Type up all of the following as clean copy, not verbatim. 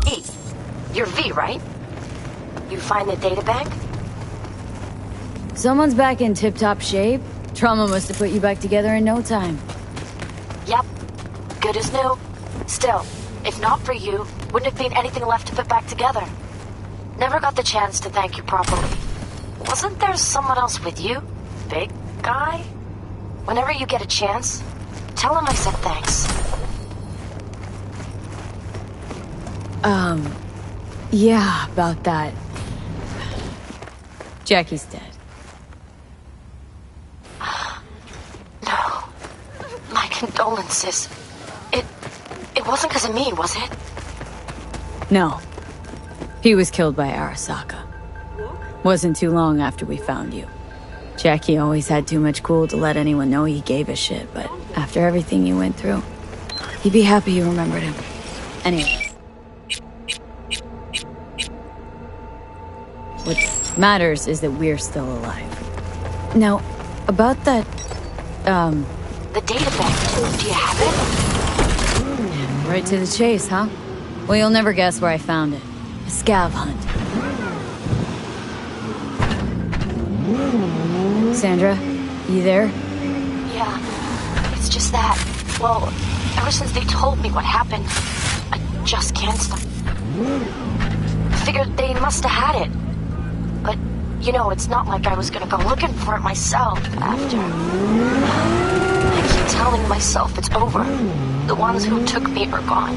E, you're V, right? You find the databank? Someone's back in tip-top shape. Trauma must have put you back together in no time. Yep. Good as new. Still, if not for you, wouldn't have been anything left to put back together. Never got the chance to thank you properly. Wasn't there someone else with you? Big guy? Whenever you get a chance, tell him I said thanks. Yeah, about that. Jackie's dead. No. My condolences. It wasn't because of me, was it? No. He was killed by Arasaka. Wasn't too long after we found you. Jackie always had too much cool to let anyone know he gave a shit, but after everything you went through, he'd be happy you remembered him. Anyway. What matters is that we're still alive. Now, about that, The databank. Do you have it? right to the chase, huh? Well, you'll never guess where I found it. A scav hunt. Sandra, you there? Yeah. It's just that. Well, ever since they told me what happened, I just can't stop. I figured they must have had it. But, you know, it's not like I was gonna go looking for it myself after. I keep telling myself it's over. The ones who took me are gone.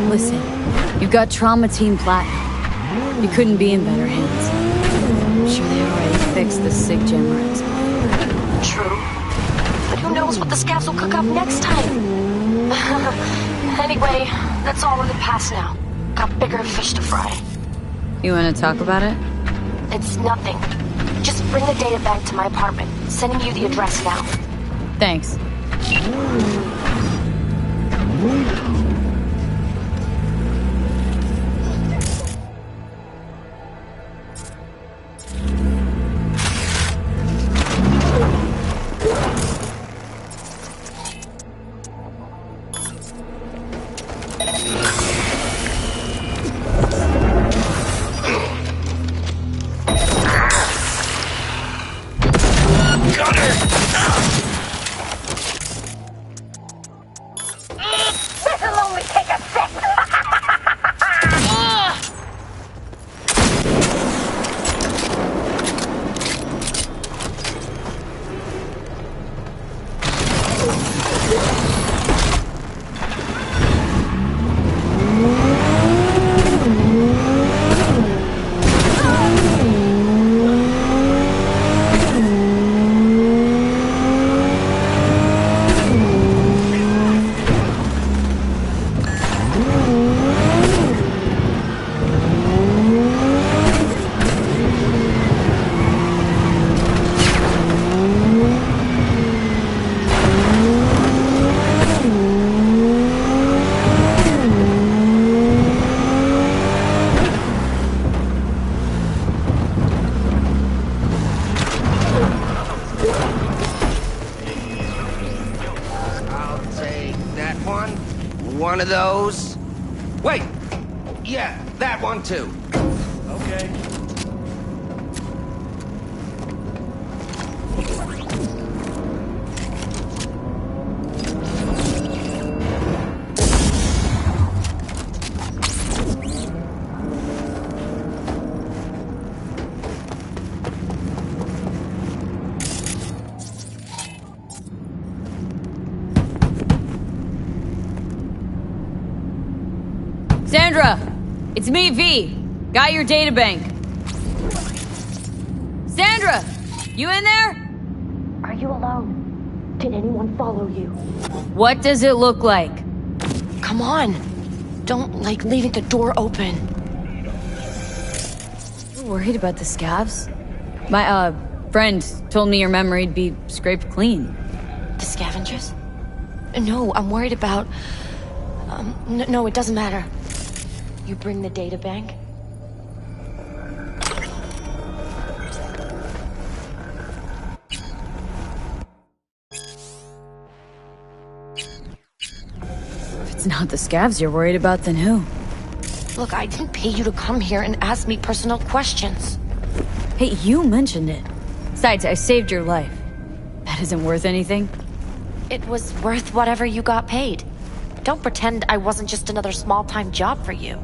Listen, you've got Trauma Team Platinum. You couldn't be in better hands. I'm sure they already fixed the Sig Gemrats. True. But who knows what the scavs will cook up next time? Anyway, that's all in the past now. Got bigger fish to fry. You want to talk about it? It's nothing. Just bring the data back to my apartment. Sending you the address now. Thanks. one of those? Wait! Yeah, that one too. Okay. Sandra! It's me, V. Got your databank. Sandra! You in there? Are you alone? Did anyone follow you? What does it look like? Come on. Don't like leaving the door open. You worried about the scabs? My, friend told me your memory'd be scraped clean. The scavengers? No, I'm worried about... no, it doesn't matter. You bring the data bank? If it's not the scabs you're worried about, then who? Look, I didn't pay you to come here and ask me personal questions. Hey, you mentioned it. Besides, I saved your life. That isn't worth anything? It was worth whatever you got paid. Don't pretend I wasn't just another small-time job for you.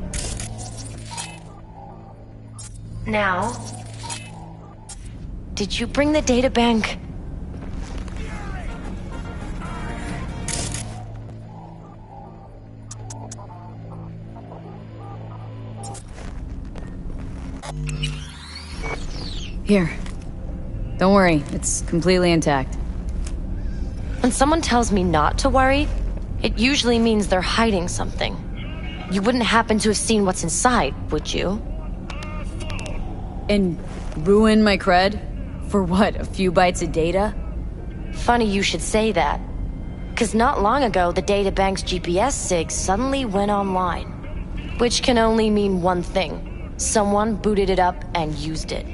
Now, did you bring the data bank? Here. Don't worry, it's completely intact. When someone tells me not to worry, it usually means they're hiding something. You wouldn't happen to have seen what's inside, would you? And ruin my cred? For what, a few bytes of data? Funny you should say that. 'Cause not long ago, the databank's GPS sig suddenly went online. Which can only mean one thing. Someone booted it up and used it.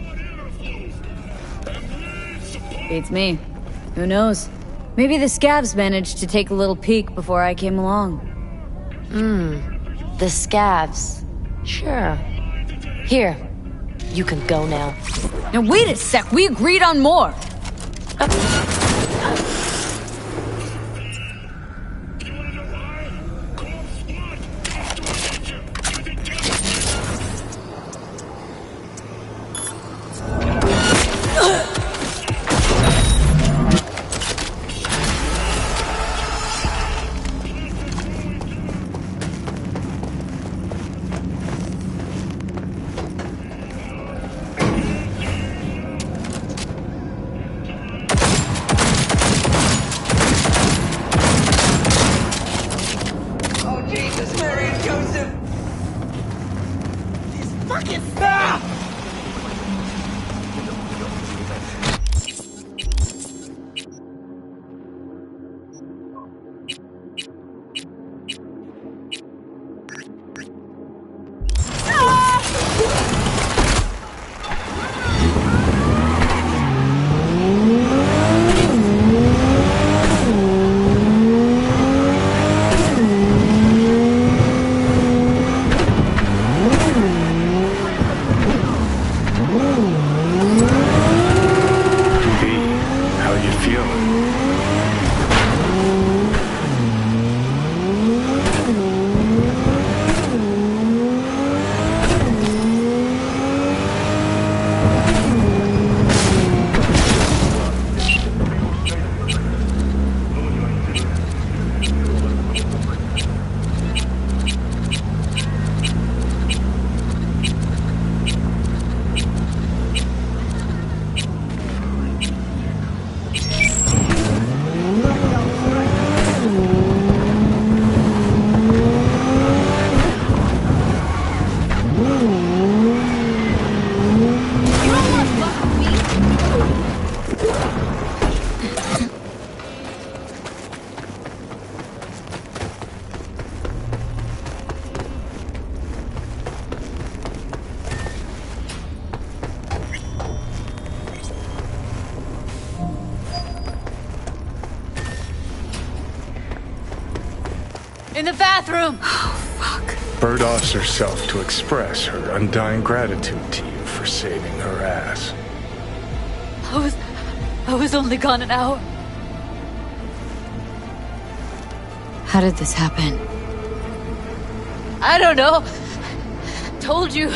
Beats me. Who knows? Maybe the scabs managed to take a little peek before I came along. The scavs. Sure. Here. You can go now. Now wait a sec, we agreed on more! In the bathroom! Bird offs herself to express her undying gratitude to you for saving her ass. I was only gone an hour. How did this happen? I don't know. Told you.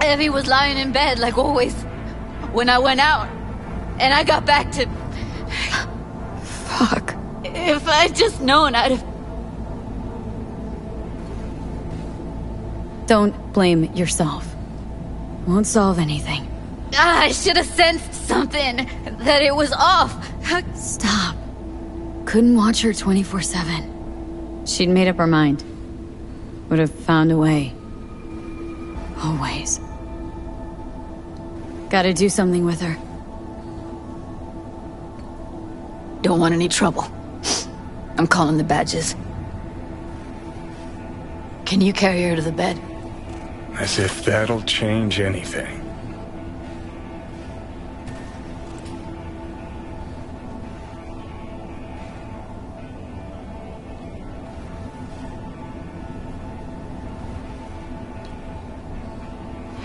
Evie was lying in bed like always when I went out. And I got back to... Fuck. If I'd just known, I'd have... Don't blame yourself. Won't solve anything. I should have sensed something. That it was off. Stop. Couldn't watch her 24/7. She'd made up her mind. Would have found a way. Always. Gotta do something with her. Don't want any trouble. I'm calling the badges. Can you carry her to the bed? As if that'll change anything.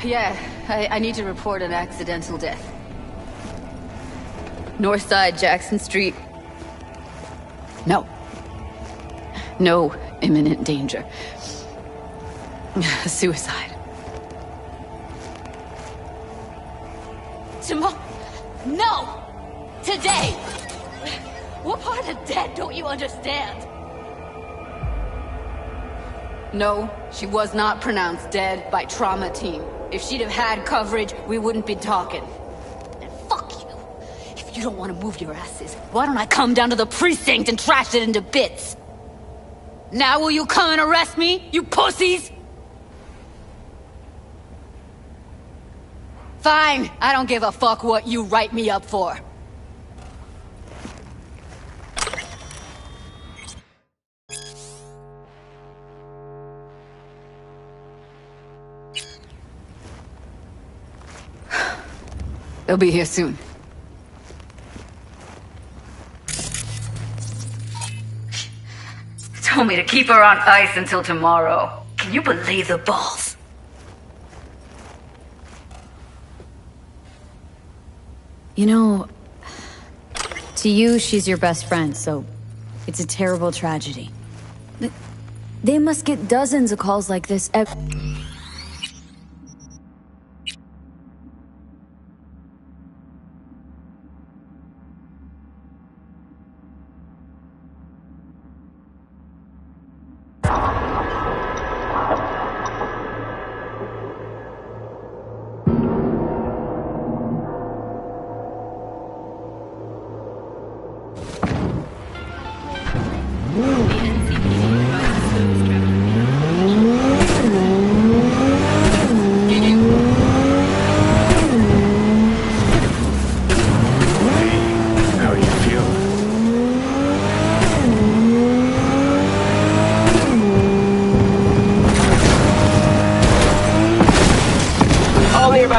Yeah, I need to report an accidental death. North side, Jackson Street. No. No imminent danger. Suicide. Tomorrow? No! Today! What part of dead don't you understand? No, she was not pronounced dead by trauma team. If she'd have had coverage, we wouldn't be talking. And fuck you. If you don't want to move your asses, why don't I come down to the precinct and trash it into bits? Now will you come and arrest me, you pussies? Fine, I don't give a fuck what you write me up for. They'll be here soon. Told me to keep her on ice until tomorrow. Can you believe the balls? You know, to you, she's your best friend, so it's a terrible tragedy. They must get dozens of calls like this every...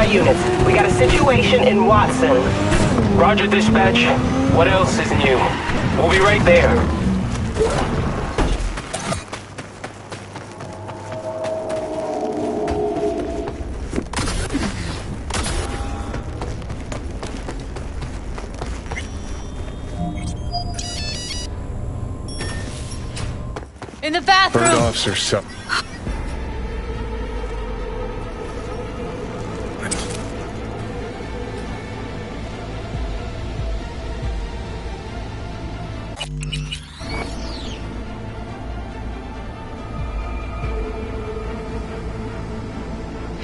Units, we got a situation in Watson. Roger, dispatch. What else is new? We'll be right there. In the bathroom! Bird officer, so...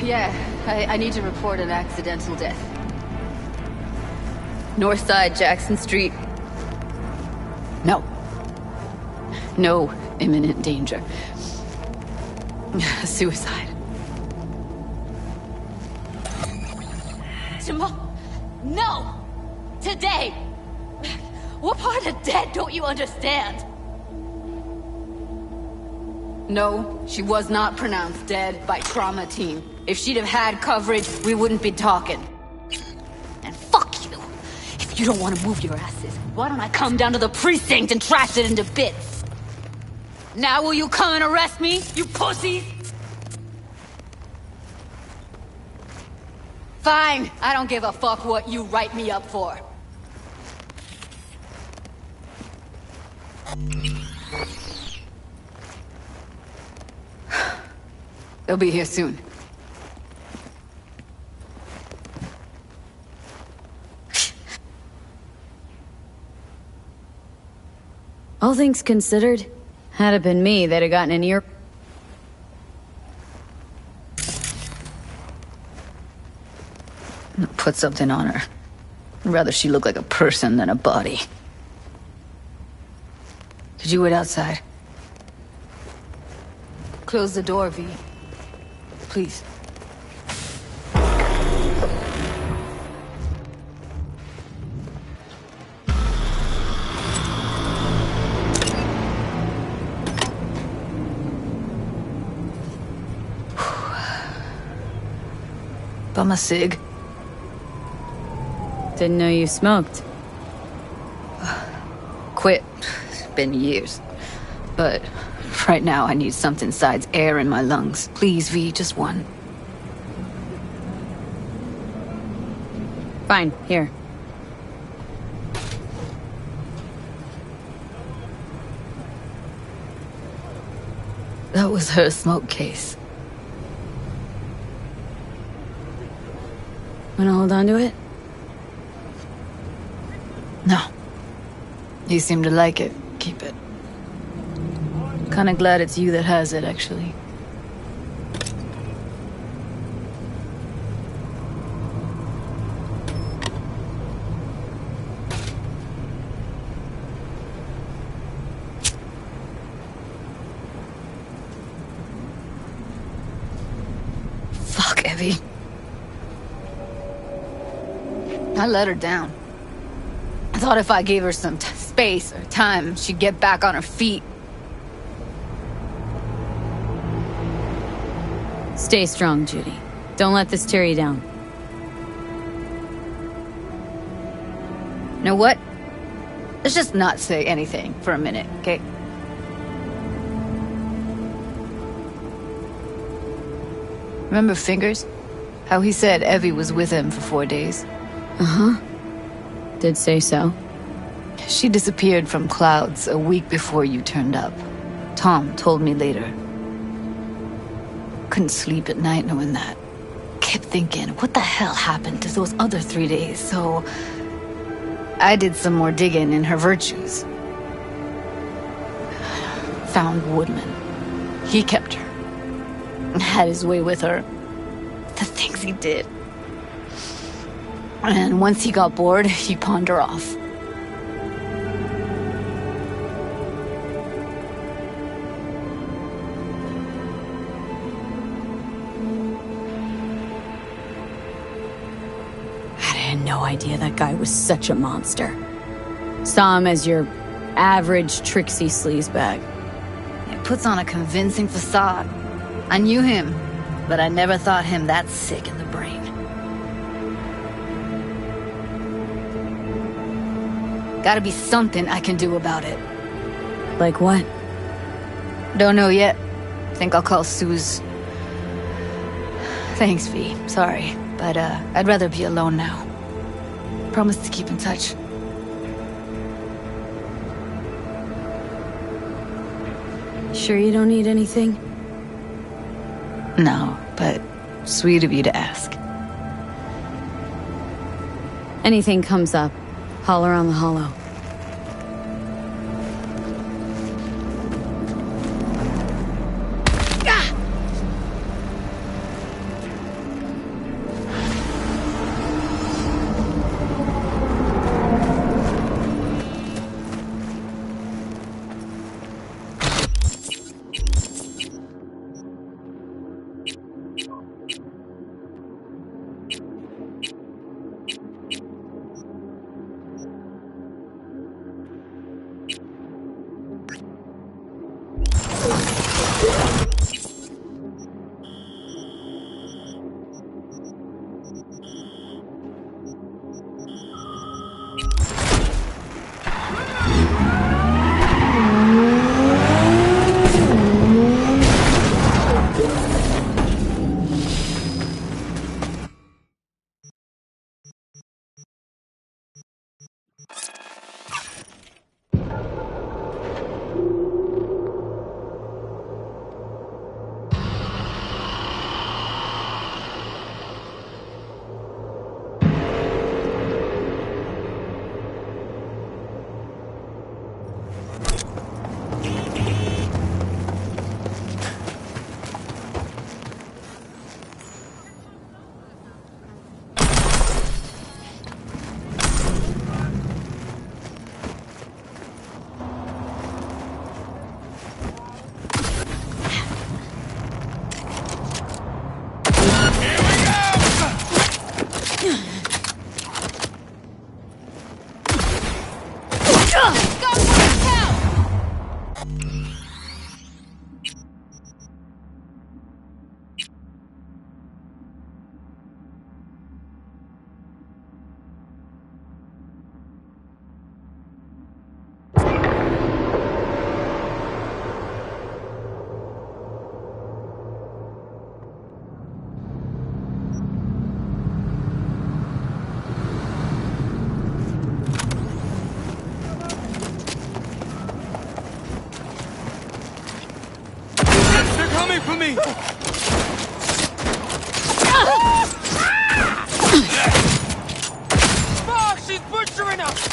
Yeah, I need to report an accidental death. North side, Jackson Street. No. No imminent danger. Suicide. Tomorrow? No! Today! What part of dead don't you understand? No, she was not pronounced dead by trauma team. If she'd have had coverage, we wouldn't be talking. And fuck you! If you don't want to move your asses, why don't I come down to the precinct and trash it into bits? Now will you come and arrest me, you pussies? Fine. I don't give a fuck what you write me up for. They'll be here soon. All things considered, had it been me, they'd have gotten an ear. Put something on her. I'd rather she look like a person than a body. Could you wait outside? Close the door, V. Please. Bum a cig. Didn't know you smoked. Quit. It's been years. But right now I need something besides air in my lungs. Please, V, just one. Fine, here. That was her smoke case. Wanna hold on to it? No. You seem to like it. Keep it. Kinda glad it's you that has it, actually. Fuck, Evie. I let her down. I thought if I gave her some space or time, she'd get back on her feet. Stay strong, Judy. Don't let this tear you down. Know what? Let's just not say anything for a minute, okay? Remember Fingers? How he said Evie was with him for 4 days? Uh-huh. Did say so. She disappeared from clouds a week before you turned up. Tom told me later. Couldn't sleep at night knowing that. Kept thinking, what the hell happened to those other 3 days? So I did some more digging in her virtues. Found Woodman. He kept her. Had his way with her. The things he did. And once he got bored, he pawned her off. I had no idea that guy was such a monster. Saw him as your average tricksy sleazebag. He puts on a convincing facade. I knew him, but I never thought him that sick in the brain. Gotta be something I can do about it. Like what? Don't know yet. Think I'll call Suze. Thanks, V. Sorry, but I'd rather be alone now. Promise to keep in touch. Sure you don't need anything? No, but sweet of you to ask. Anything comes up, holler on the hollow. coming for me! Fuck! She's butchering us!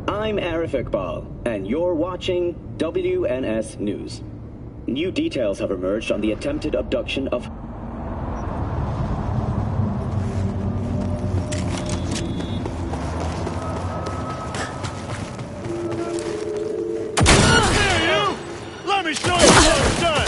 I'm Arif Iqbal, and you're watching WNS News. New details have emerged on the attempted abduction of... Here, you! Let me show you how it's done!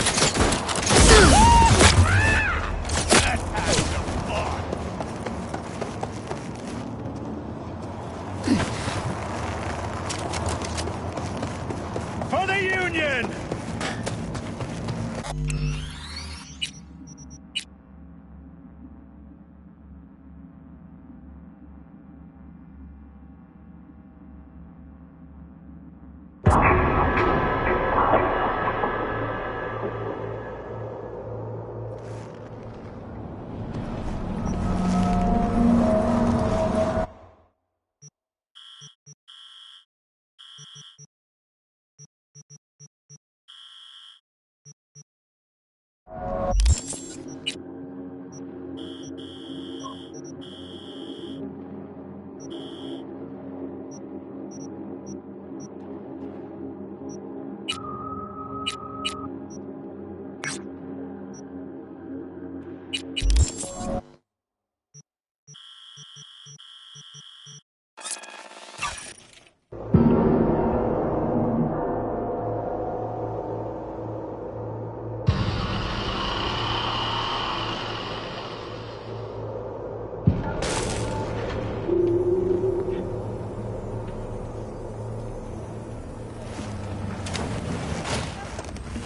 For the Union!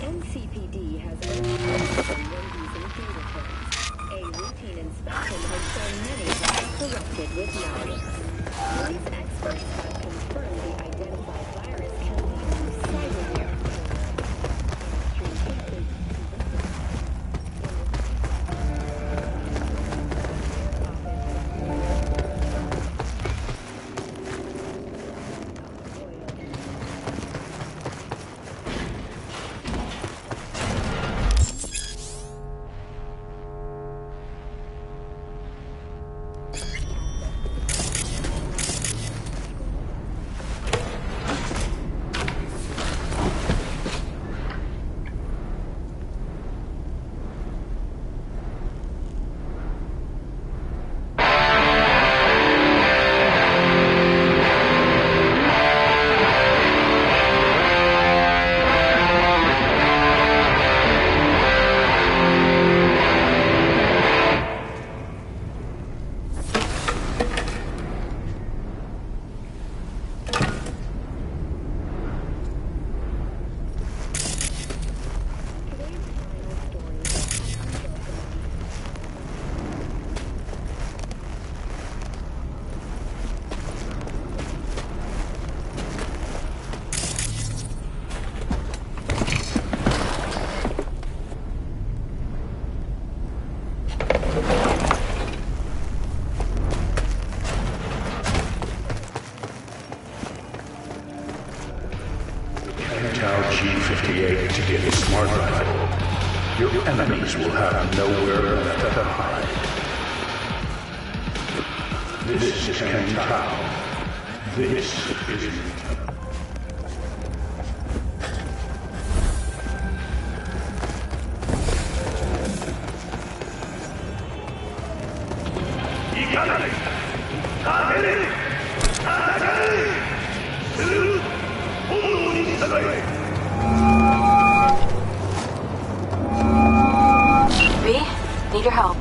NCPD has been using fingerprints. A routine inspection has shown many have corrupted with malware. Police experts have confirmed the identified virus can lead to cyberware. G58 to get a smart rifle. Your enemies will have nowhere left to hide. This is Ken Tao. This is... Need your help.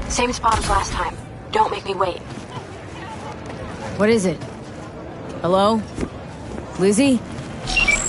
Same spot as last time. Don't make me wait. What is it? Hello? Lizzie? Shit.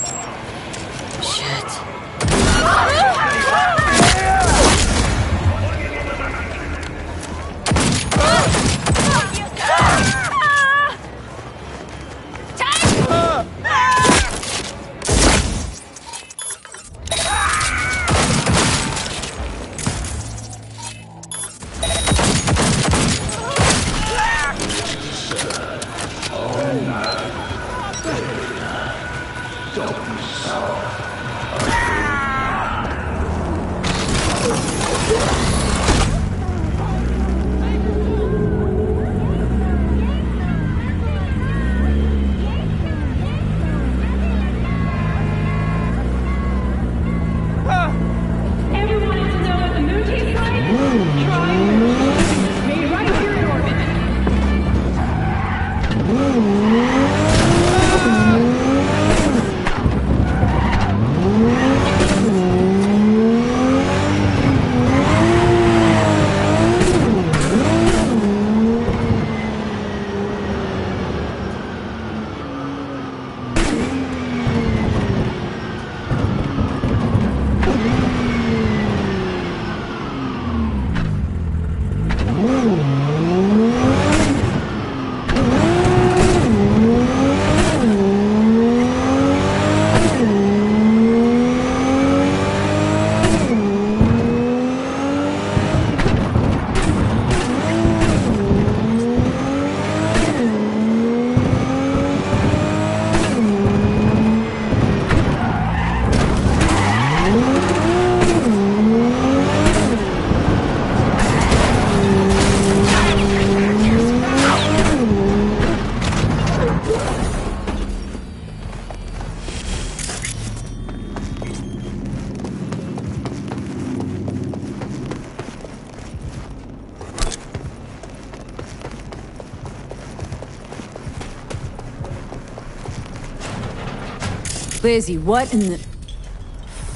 Lizzie, what in the...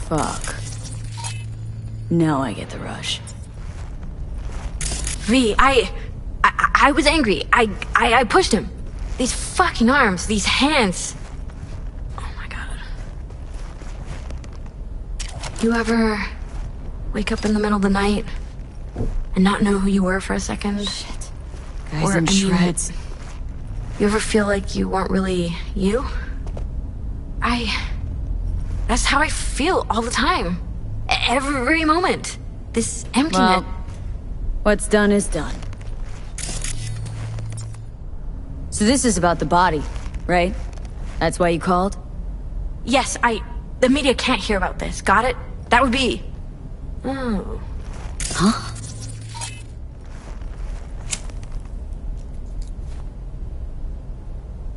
Fuck. Now I get the rush. V, I was angry. I pushed him. These fucking arms, these hands. Oh my god. You ever wake up in the middle of the night and not know who you were for a second? Shit. Guys in shreds. You ever feel like you weren't really you? That's how I feel all the time. Every moment. This emptiness. Well, what's done is done. So this is about the body, right? That's why you called? Yes, the media can't hear about this. Got it? That would be... Oh. Huh?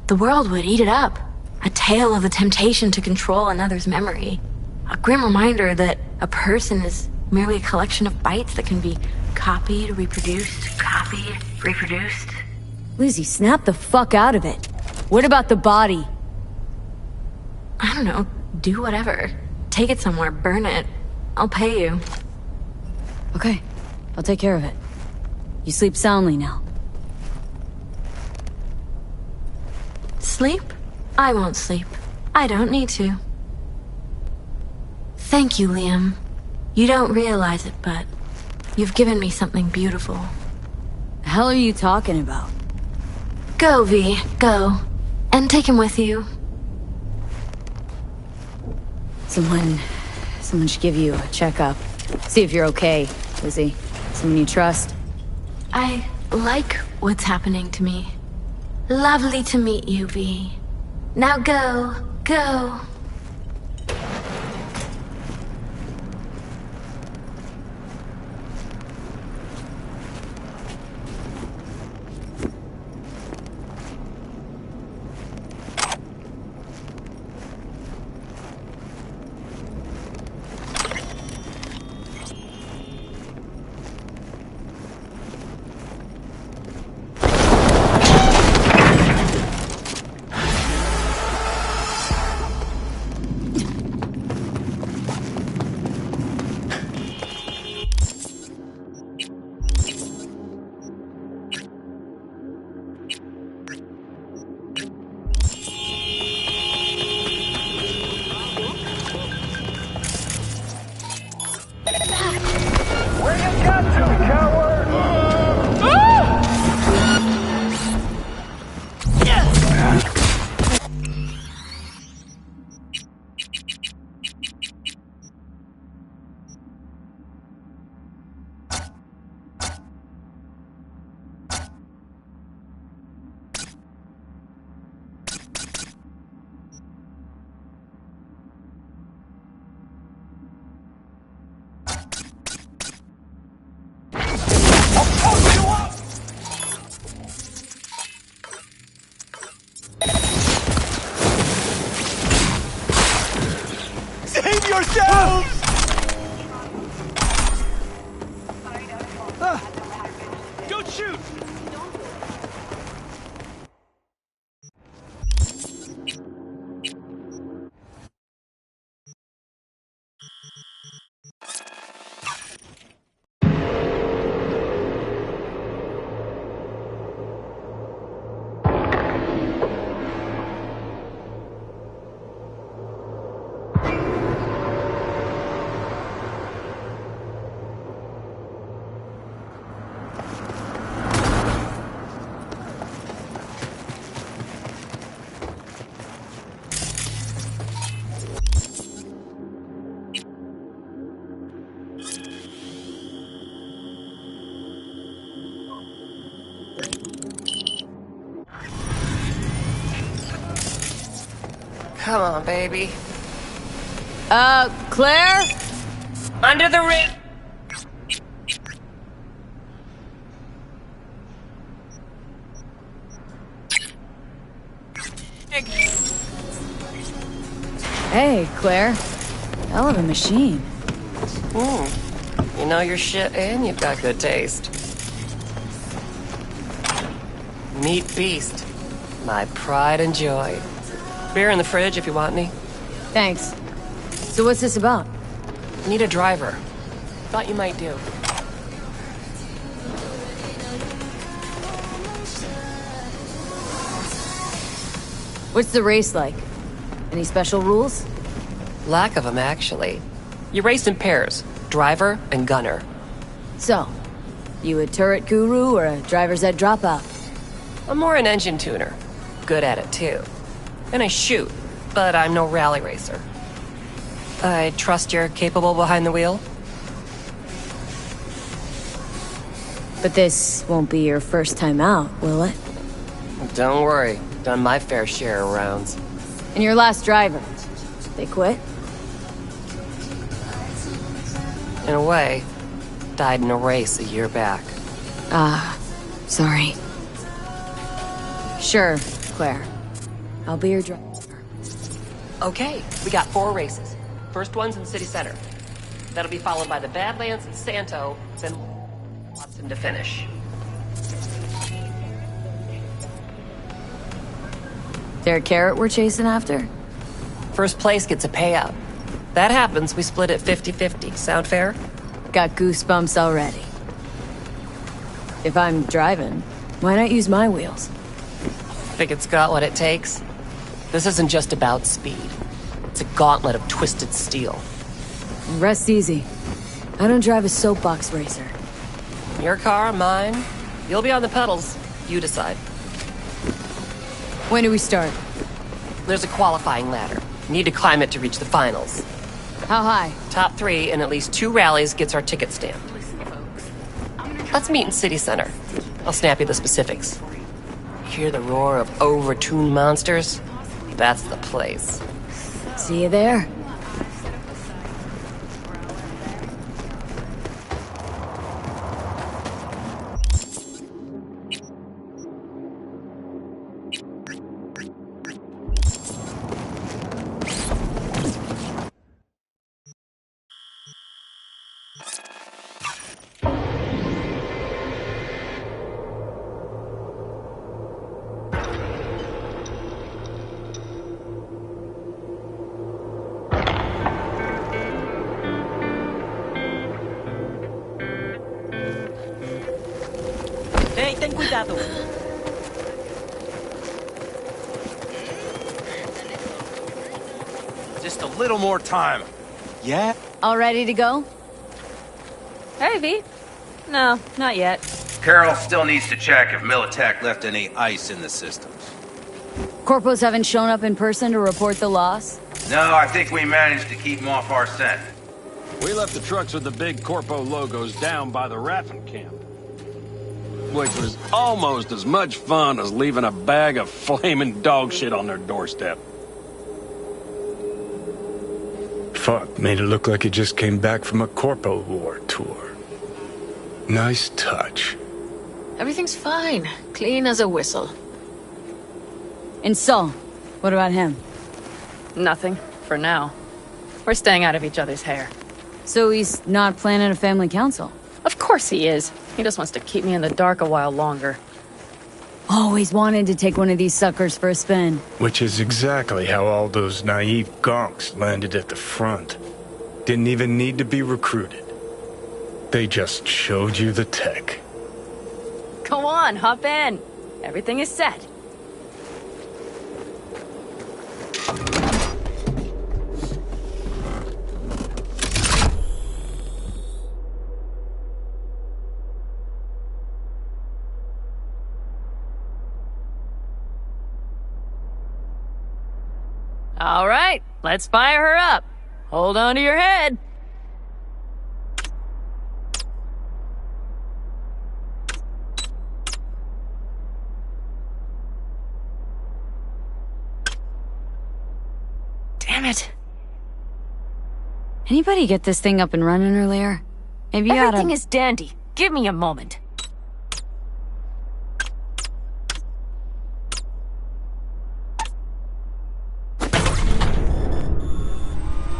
The world would eat it up. A tale of the temptation to control another's memory. A grim reminder that a person is merely a collection of bytes that can be copied, reproduced, Lizzie, snap the fuck out of it. What about the body? I don't know. Do whatever. Take it somewhere, burn it. I'll pay you. Okay, I'll take care of it. You sleep soundly now. Sleep? I won't sleep. I don't need to. Thank you, Liam. You don't realize it, but you've given me something beautiful. The hell are you talking about? Go, V. Go. And take him with you. Someone should give you a checkup. See if you're okay, Lizzie. Someone you trust. I like what's happening to me. Lovely to meet you, V. Now go. Go. Come on, baby. Claire? Under the ring. Hey, Claire. Hell of a machine. You know your shit and you've got good taste. Meat Beast. My pride and joy. Beer in the fridge if you want any. Thanks. So what's this about? Need a driver. Thought you might do. What's the race like? Any special rules? Lack of them, actually. You race in pairs. Driver and gunner. So, you a turret guru or a driver's ed dropout? I'm more an engine tuner. Good at it, too. And I shoot, but I'm no rally racer. I trust you're capable behind the wheel? But this won't be your first time out, will it? Don't worry. Done my fair share of rounds. And your last driver, they quit? In a way, died in a race a year back. Sorry. Sure, Claire. I'll be your driver. Okay, we got 4 races. First one's in City Center. That'll be followed by the Badlands and Santo, then Watson to finish. There a carrot we're chasing after? First place gets a payout. That happens, we split it 50-50. Sound fair? Got goosebumps already. If I'm driving, why not use my wheels? Think it's got what it takes? This isn't just about speed. It's a gauntlet of twisted steel. Rest easy. I don't drive a soapbox racer. Your car, mine. You'll be on the pedals. You decide. When do we start? There's a qualifying ladder. Need to climb it to reach the finals. How high? Top 3 in at least 2 rallies gets our ticket stamp. Let's meet in City Center. I'll snap you the specifics. Hear the roar of over-tuned monsters? That's the place. See you there. Hey, ten cuidado. Just a little more time. Yeah? All ready to go? Hey, V. No, not yet. Carol still needs to check if Militech left any ice in the systems. Corpos haven't shown up in person to report the loss? No, I think we managed to keep them off our scent. We left the trucks with the big Corpo logos down by the Raffen camp. Which was almost as much fun as leaving a bag of flaming dog shit on their doorstep. Fuck, made it look like you just came back from a Corpo War tour. Nice touch. Everything's fine. Clean as a whistle. And Saul, what about him? Nothing, for now. We're staying out of each other's hair. So he's not planning a family council? Of course he is. He just wants to keep me in the dark a while longer. Always wanted to take one of these suckers for a spin. Which is exactly how all those naive gonks landed at the front. Didn't even need to be recruited. They just showed you the tech. Go on, hop in. Everything is set. All right, let's fire her up. Hold on to your head. Damn it. Anybody get this thing up and running earlier? Maybe you Everything oughta... is dandy. Give me a moment.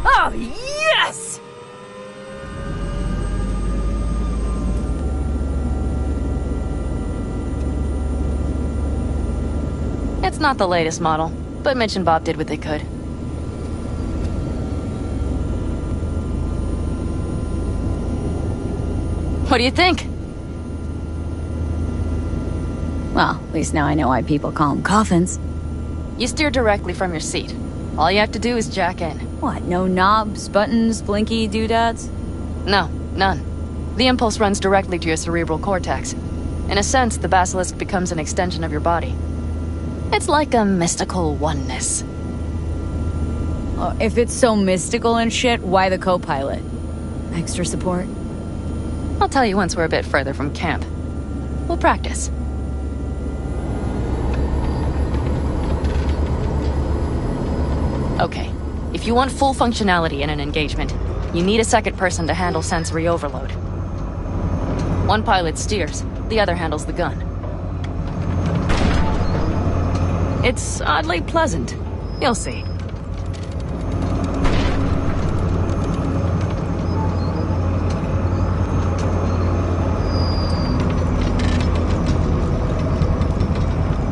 Oh, yes! It's not the latest model, but Mitch and Bob did what they could. What do you think? Well, at least now I know why people call them coffins. You steer directly from your seat. All you have to do is jack in. What, no knobs, buttons, blinky doodads? No, none. The impulse runs directly to your cerebral cortex. In a sense, the basilisk becomes an extension of your body. It's like a mystical oneness. If it's so mystical and shit, why the co-pilot? Extra support? I'll tell you once we're a bit further from camp. We'll practice. Okay, if you want full functionality in an engagement, you need a second person to handle sensory overload. One pilot steers, the other handles the gun. It's oddly pleasant. You'll see.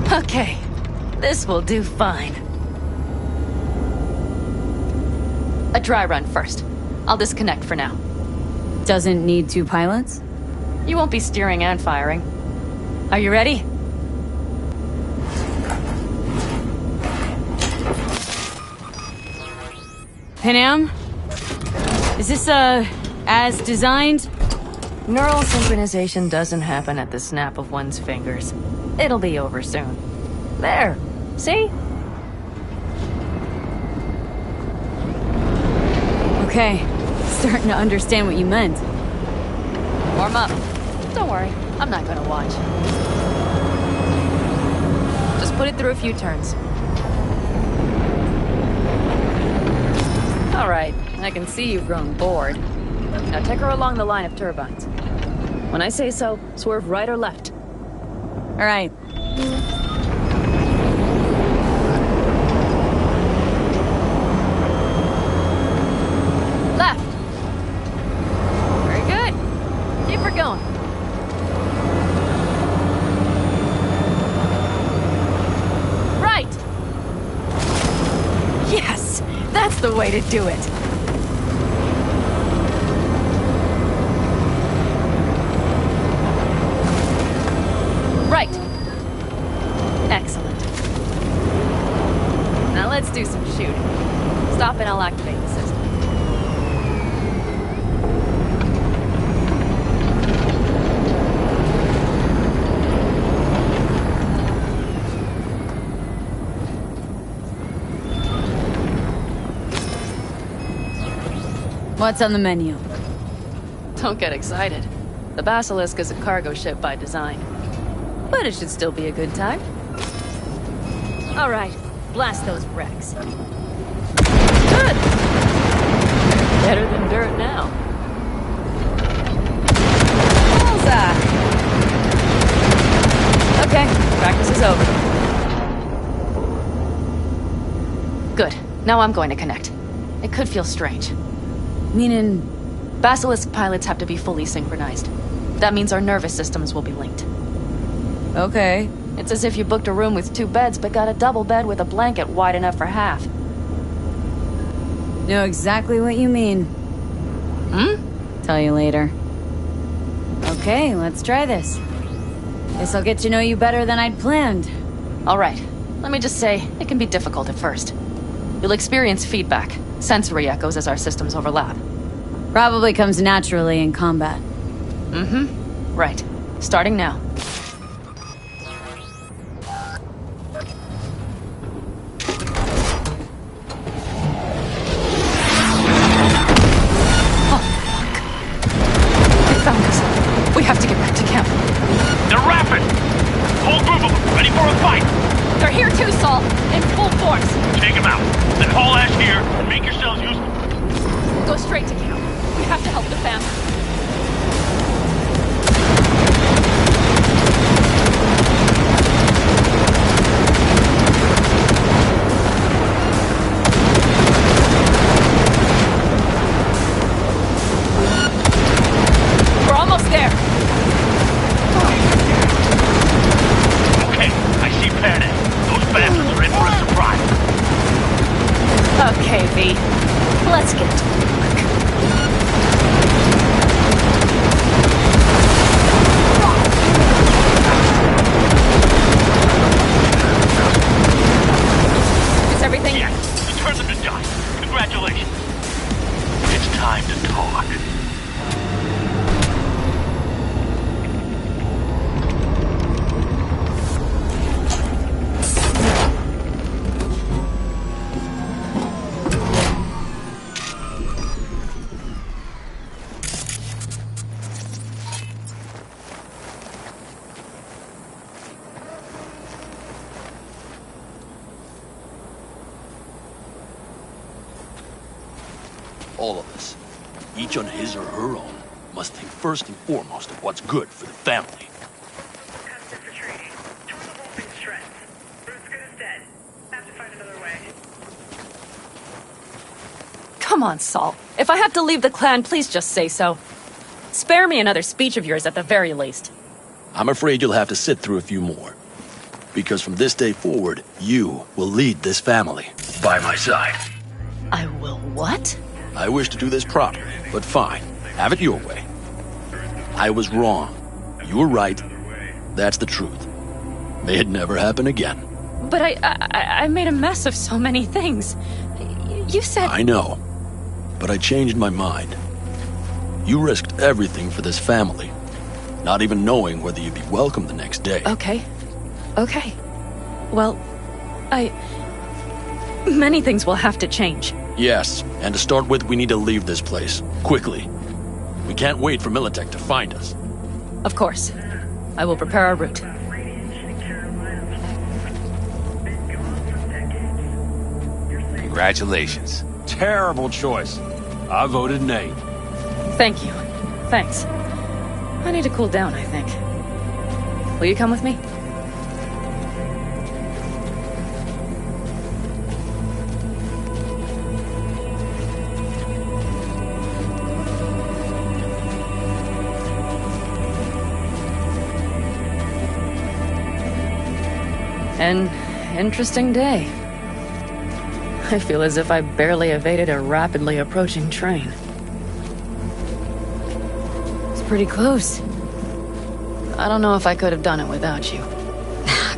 Okay, this will do fine. A dry run first. I'll disconnect for now. Doesn't need two pilots? You won't be steering and firing. Are you ready? Panam? Is this, as designed? Neural synchronization doesn't happen at the snap of one's fingers. It'll be over soon. There. See? Okay. Starting to understand what you meant. Warm up. Don't worry. I'm not gonna watch. Just put it through a few turns. Alright. I can see you've grown bored. Now take her along the line of turbines. When I say so, swerve right or left. All right. Left. Very good. Keep her going. Right. Yes, that's the way to do it. Right. Excellent. Now let's do some shooting. Stop and I'll activate the system. What's on the menu? Don't get excited. The Basilisk is a cargo ship by design. But it should still be a good time. All right, blast those wrecks. Good! Better than dirt now. Bullseye! Okay, practice is over. Good. Now I'm going to connect. It could feel strange. Meaning... Basilisk pilots have to be fully synchronized. That means our nervous systems will be linked. Okay. It's as if you booked a room with 2 beds, but got a double bed with a blanket wide enough for half. Know exactly what you mean. Tell you later. Okay, let's try this. Guess I'll get to know you better than I'd planned. All right. Let me just say, it can be difficult at first. You'll experience feedback, sensory echoes as our systems overlap. Probably comes naturally in combat. Right. Starting now. We have to get back to camp. They're rapid! Whole group of them, ready for a fight! They're here too, Saul. In full force. Take him out. Then haul ass here and make yourselves useful. Go straight to camp. We have to help the family. We're almost there. Okay, I see Panic. Those bastards are in for a surprise. Okay, V. Let's get to work. Is everything? Yes, you turned them to dust. Congratulations. It's time to talk. All of us, each on his or her own, must think first and foremost of what's good for the family. Come on, Saul. If I have to leave the clan, please just say so. Spare me another speech of yours at the very least. I'm afraid you'll have to sit through a few more. Because from this day forward, you will lead this family. By my side. I will what? I wish to do this properly, but fine. Have it your way. I was wrong. You were right. That's the truth. May it never happen again. But I made a mess of so many things. You said... I know. But I changed my mind. You risked everything for this family, not even knowing whether you'd be welcome the next day. Okay. Okay. Well, many things will have to change. Yes, and to start with, we need to leave this place. Quickly. We can't wait for Militech to find us. Of course. I will prepare our route. Congratulations. Terrible choice. I voted nay. Thank you. Thanks. I need to cool down, I think. Will you come with me? An interesting day. I feel as if I barely evaded a rapidly approaching train. It's pretty close. I don't know if I could have done it without you.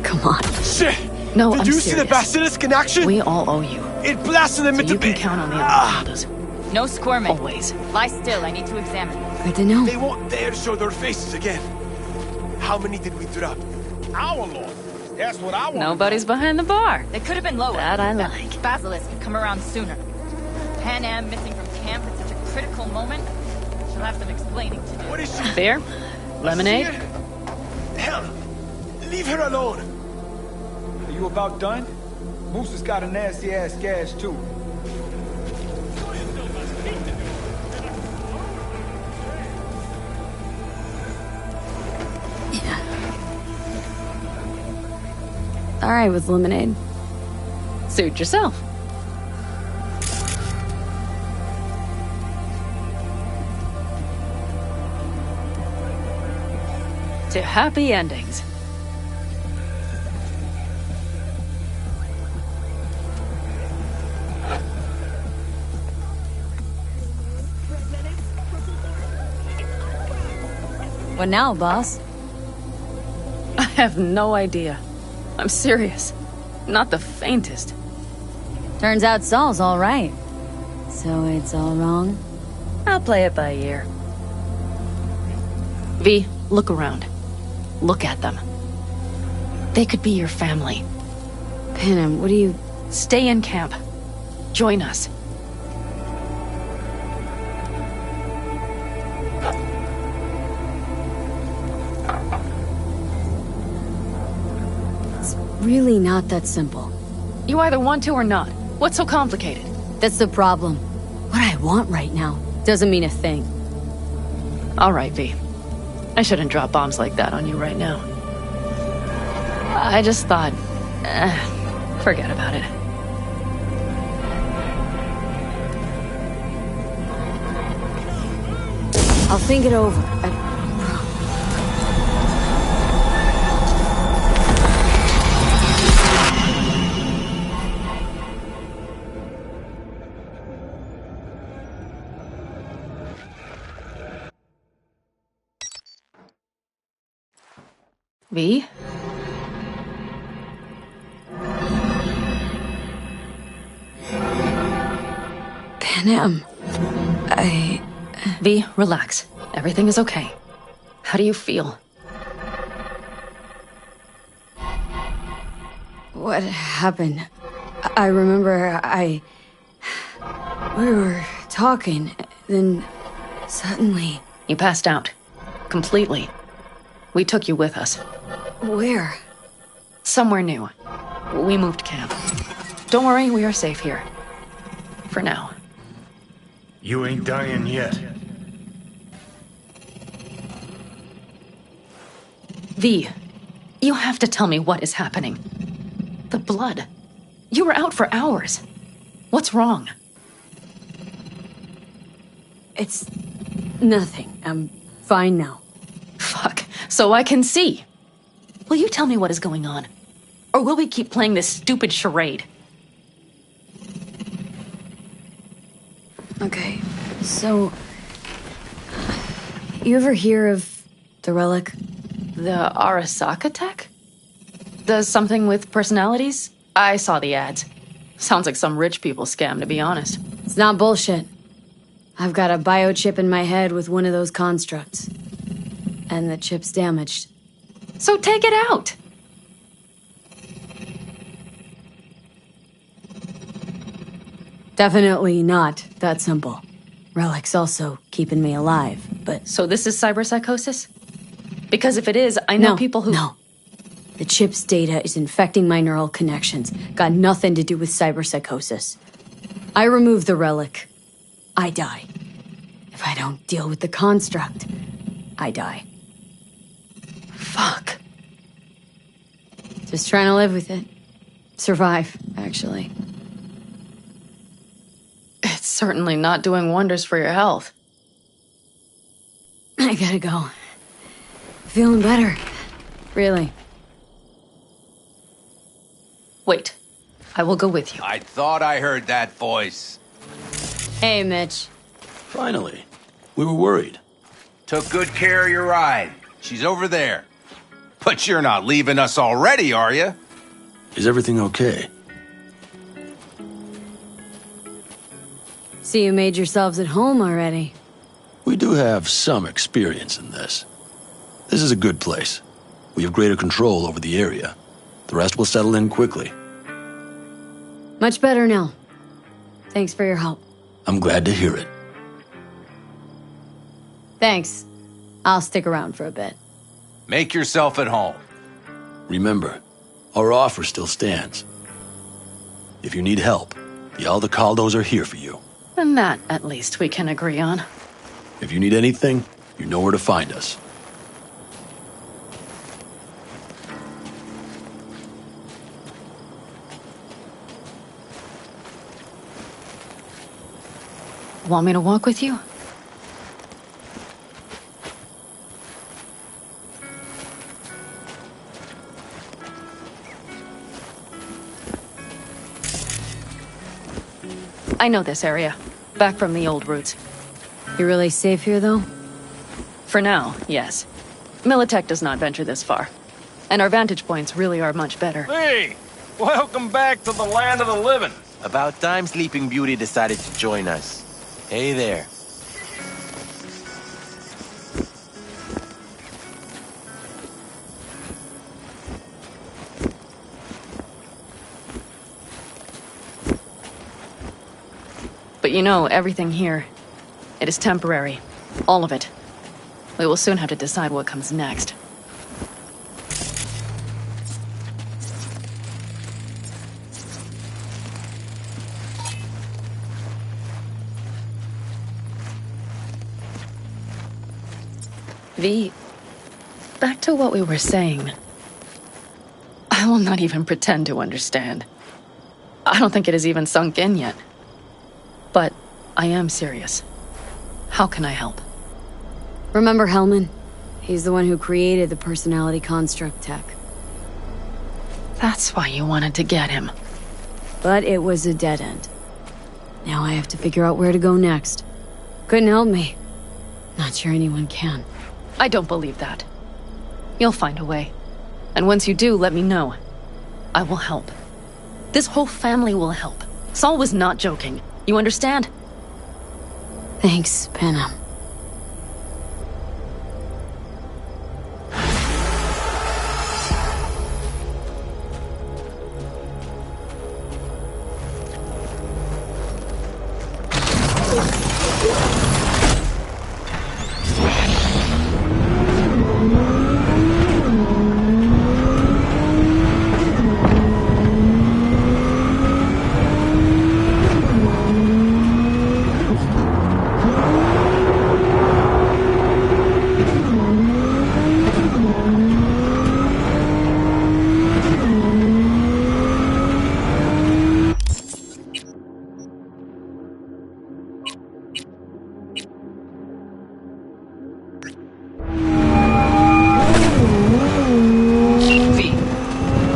Come on. Shit! No, Did I'm you serious. see the basilisk in action? We all owe you. It blasted them So into you can bit. count on the other commandos. No squirming. Always. Lie still, I need to examine them. Good to know. They won't dare show their faces again. How many did we drop? Our Lord. That's what I want. Nobody's behind the bar. They could have been lower. That I like. Basilisk had come around sooner. Pan Am missing from camp at such a critical moment. She'll have some explaining to do. What is she? Beer? Lemonade? Hell, leave her alone. Are you about done? Moose has got a nasty ass gash too. All right with lemonade. Suit yourself. To happy endings. What now, boss? I have no idea. I'm serious. Not the faintest. Turns out Saul's all right. So it's all wrong? I'll play it by ear. V, look around. Look at them. They could be your family. Panem, what do you... Stay in camp. Join us. really not that simple. You either want to or not. What's so complicated? That's the problem. What I want right now doesn't mean a thing. All right, V. I shouldn't drop bombs like that on you right now. I just thought... forget about it. I'll think it over. V? Panam, V, relax. Everything is okay. How do you feel? What happened? I remember we were talking, then suddenly... You passed out. Completely. We took you with us. Where? Somewhere new. We moved camp. Don't worry, we are safe here. For now. You ain't dying yet. V, you have to tell me what is happening. The blood. You were out for hours. What's wrong? It's nothing. I'm fine now. Fuck. So I can see. Will you tell me what is going on? Or will we keep playing this stupid charade? Okay, so... You ever hear of the relic? The Arasaka tech? Does something with personalities? I saw the ads. Sounds like some rich people scam, to be honest. It's not bullshit. I've got a biochip in my head with one of those constructs. And the chip's damaged. So take it out! Definitely not that simple. Relic's also keeping me alive, but... So this is cyberpsychosis? Because if it is, I know people who... No. The chip's data is infecting my neural connections. Got nothing to do with cyberpsychosis. I remove the relic. I die. If I don't deal with the construct, I die. Fuck. Just trying to live with it. Survive, actually. It's certainly not doing wonders for your health. I gotta go. Feeling better. Really. Wait. I will go with you. I thought I heard that voice. Hey, Mitch. Finally. We were worried. Took good care of your ride. She's over there. But you're not leaving us already, are you? Is everything okay? See, you made yourselves at home already. We do have some experience in this. This is a good place. We have greater control over the area. The rest will settle in quickly. Much better now. Thanks for your help. I'm glad to hear it. Thanks. I'll stick around for a bit. Make yourself at home. Remember, our offer still stands. If you need help, the Aldecaldos are here for you. And that, at least, we can agree on. If you need anything, you know where to find us. Want me to walk with you? I know this area. Back from the old routes. You really safe here, though? For now, yes. Militech does not venture this far. And our vantage points really are much better. Hey! Welcome back to the land of the living. About time Sleeping Beauty decided to join us. Hey there. But you know, everything here, it is temporary. All of it. We will soon have to decide what comes next. V, back to what we were saying. I will not even pretend to understand. I don't think it has even sunk in yet. But I am serious. How can I help? Remember Hellman? He's the one who created the personality construct tech. That's why you wanted to get him. But it was a dead end. Now I have to figure out where to go next. Couldn't help me. Not sure anyone can. I don't believe that. You'll find a way. And once you do, let me know. I will help. This whole family will help. Saul was not joking. You understand? Thanks, Panam.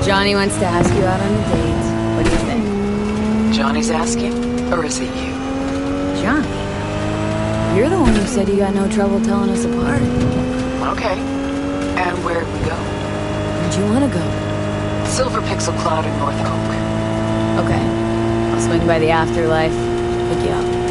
Johnny wants to ask you out on a date. What do you think? Johnny's asking? Or is it you? Johnny? You're the one who said you got no trouble telling us apart. Okay. And where'd we go? Where'd you want to go? Silver Pixel Cloud in North Oak. Okay. I'll swing by the afterlife. Pick you up.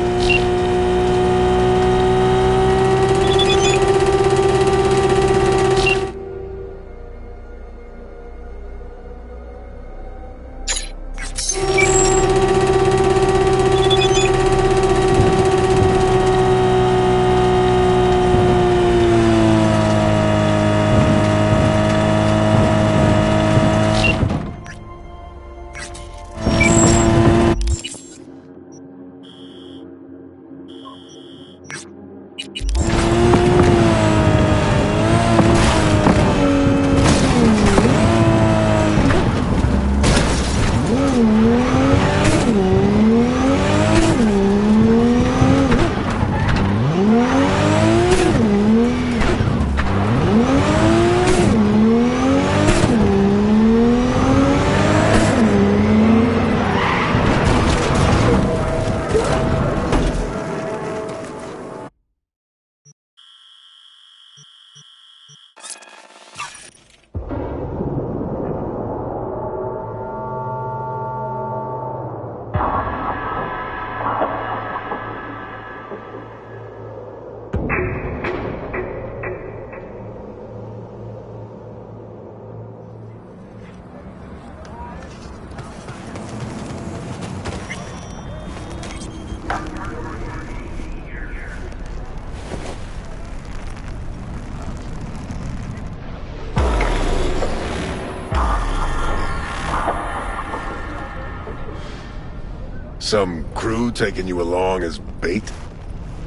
Some crew taking you along as bait?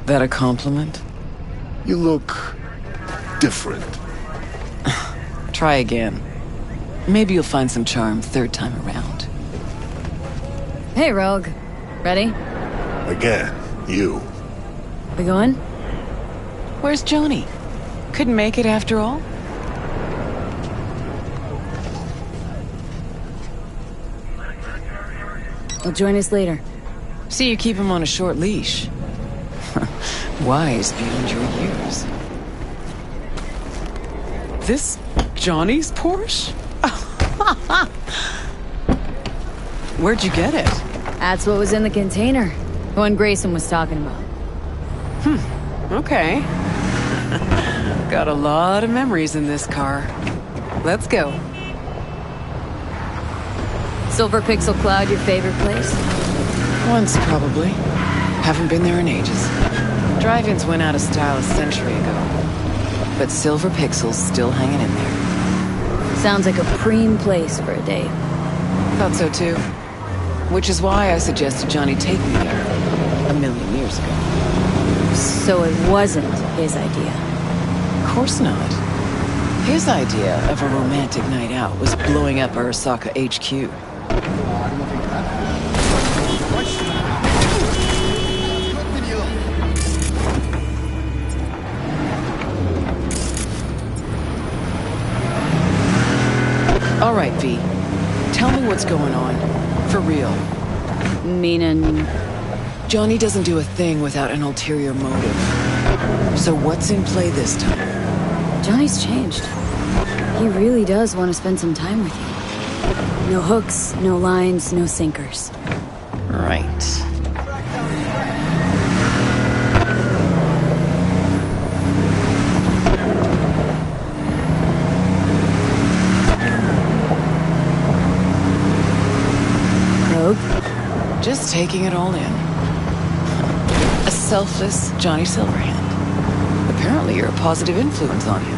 That a compliment? You look different. Try again. Maybe you'll find some charm third time around. Hey, Rogue. Ready? Again, you. We going? Where's Johnny? Couldn't make it after all? He'll join us later. See, you keep him on a short leash. Wise beyond your years. This Johnny's Porsche? Where'd you get it? That's what was in the container. The one Grayson was talking about. Okay. Got a lot of memories in this car. Let's go. Silver Pixel Cloud, your favorite place? Once, probably. Haven't been there in ages. Drive-ins went out of style a century ago. But Silver Pixel's still hanging in there. Sounds like a preem place for a date. Thought so too. Which is why I suggested Johnny take me there a million years ago. So it wasn't his idea. course not. His idea of a romantic night out was blowing up Arasaka HQ. All right, V. Tell me what's going on. For real. Meaning... Johnny doesn't do a thing without an ulterior motive. So what's in play this time? Johnny's changed. He really does want to spend some time with you. No hooks, no lines, no sinkers. Right. Just taking it all in. A selfless Johnny Silverhand. Apparently you're a positive influence on him.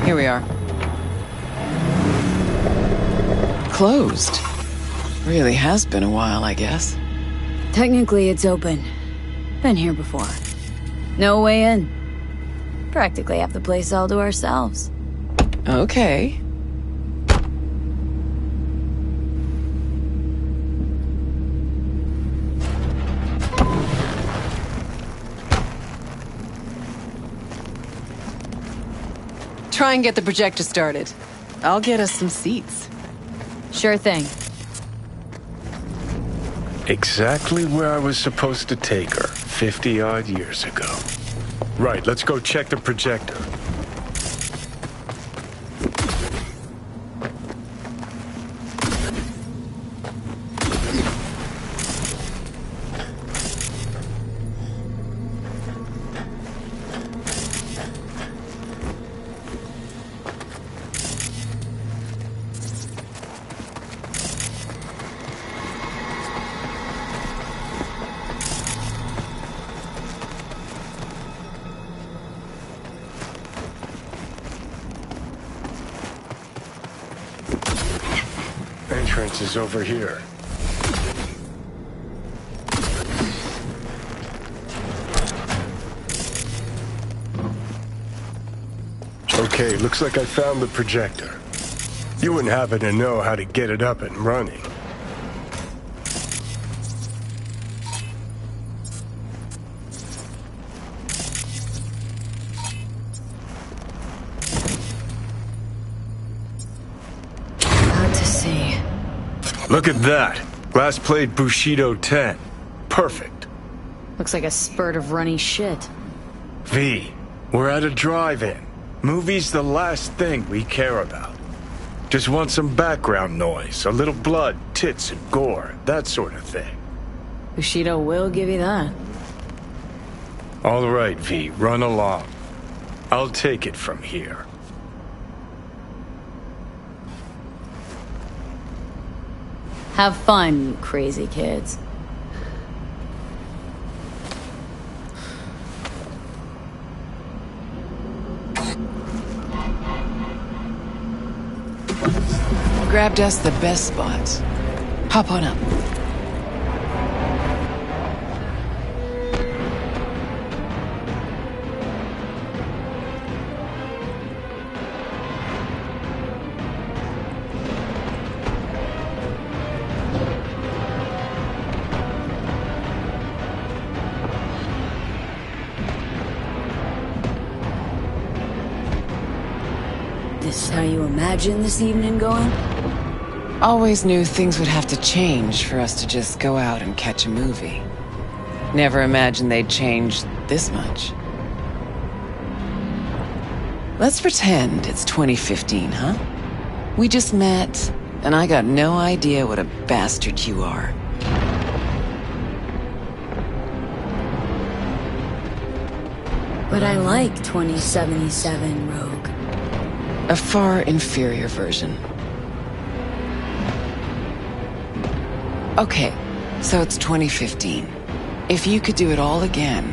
Here we are. Closed. Really has been a while, I guess. Technically, it's open. Been here before. No way in. Practically have the place all to ourselves. Okay. Try and get the projector started. I'll get us some seats. Sure thing. Exactly where I was supposed to take her 50-odd years ago. Right, let's go check the projector. Entrance is over here. Okay, looks like I found the projector. You wouldn't happen to know how to get it up and running. Look at that. Glass plate Bushido 10. Perfect. Looks like a spurt of runny shit. V, we're at a drive-in. Movie's the last thing we care about. Just want some background noise, a little blood, tits, and gore, that sort of thing. Bushido will give you that. All right, V, run along. I'll take it from here. Have fun, you crazy kids. Grabbed us the best spots. Hop on up. this how you imagined this evening going? Always knew things would have to change for us to just go out and catch a movie. Never imagined they'd change this much. Let's pretend it's 2015, huh? We just met, and I got no idea what a bastard you are. But I like 2077, Rogue. A far inferior version. Okay, so it's 2015. If you could do it all again,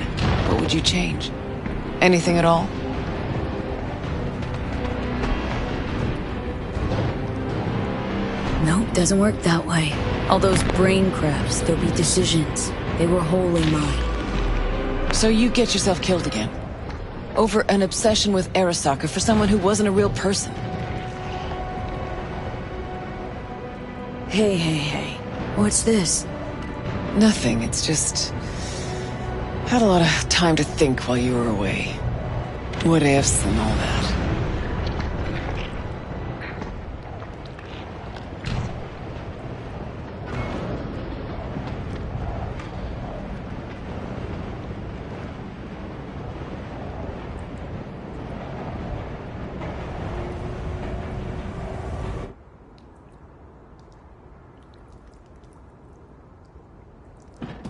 what would you change? Anything at all? Nope, doesn't work that way. All those brain crafts, there'll be decisions. They were wholly mine. So you get yourself killed again? Over an obsession with Arasaka for someone who wasn't a real person? Hey. What's this? Nothing, it's just... Had a lot of time to think while you were away. What ifs and all that.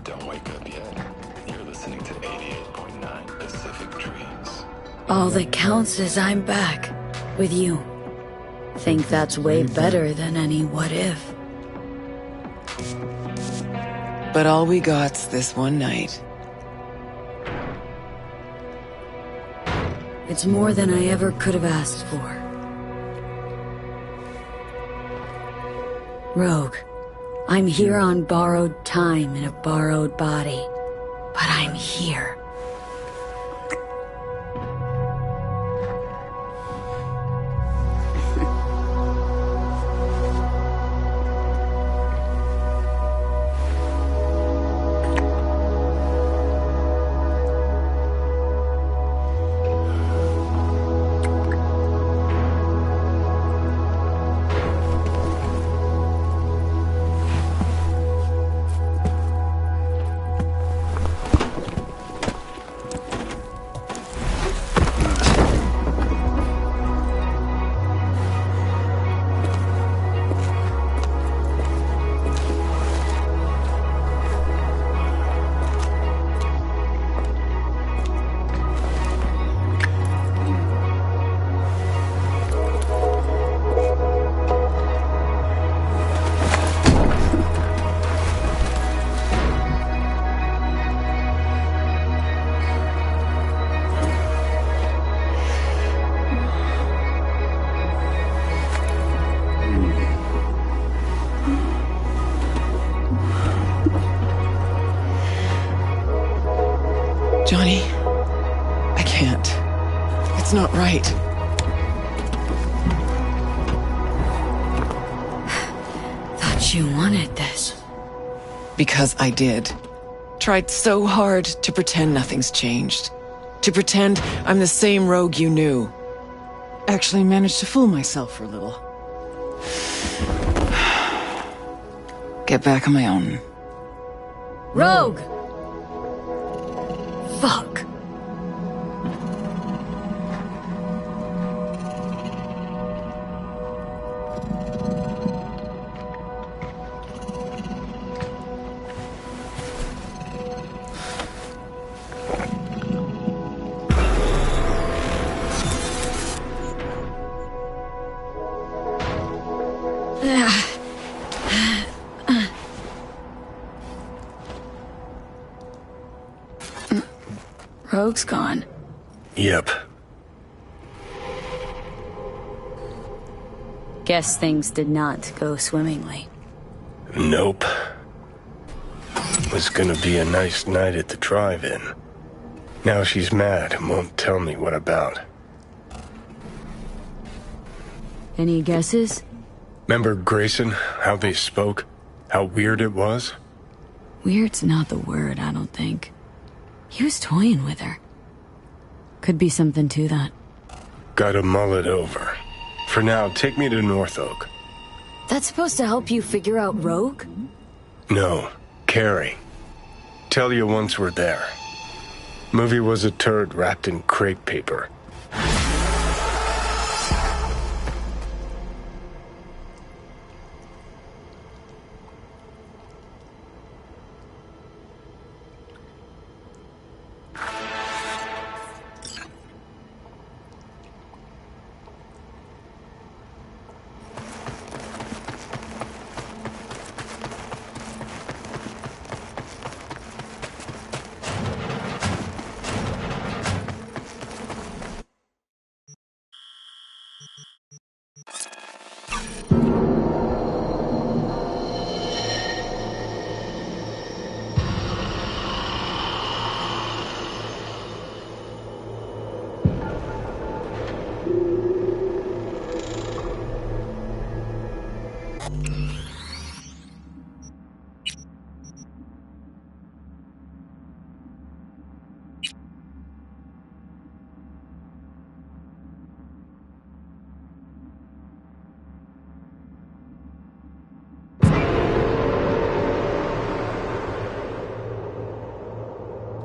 Don't wake up yet. You're listening to 88.9 Pacific Dreams. All that counts is I'm back. With you. Think that's way better than any what if. But all we got's this one night. It's more than I ever could have asked for. Rogue, I'm here on borrowed time in a borrowed body. But I'm here. Johnny, I can't. It's not right. Thought you wanted this. Because I did. Tried so hard to pretend nothing's changed. To pretend I'm the same Rogue you knew. Actually managed to fool myself for a little. Get back on my own. Rogue! Fuck. Rogue's gone. Yep. Guess things did not go swimmingly. Nope. Was gonna be a nice night at the drive-in. Now she's mad and won't tell me what about. Any guesses? Remember Grayson, how they spoke? How weird it was? Weird's not the word, I don't think. He was toying with her. Could be something to that. Gotta mull it over. For now, take me to North Oak. That's supposed to help you figure out Rogue? No, Carrie. Tell you once we're there. Movie was a turd wrapped in crepe paper.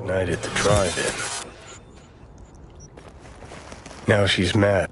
Night at the drive-in. Now she's mad.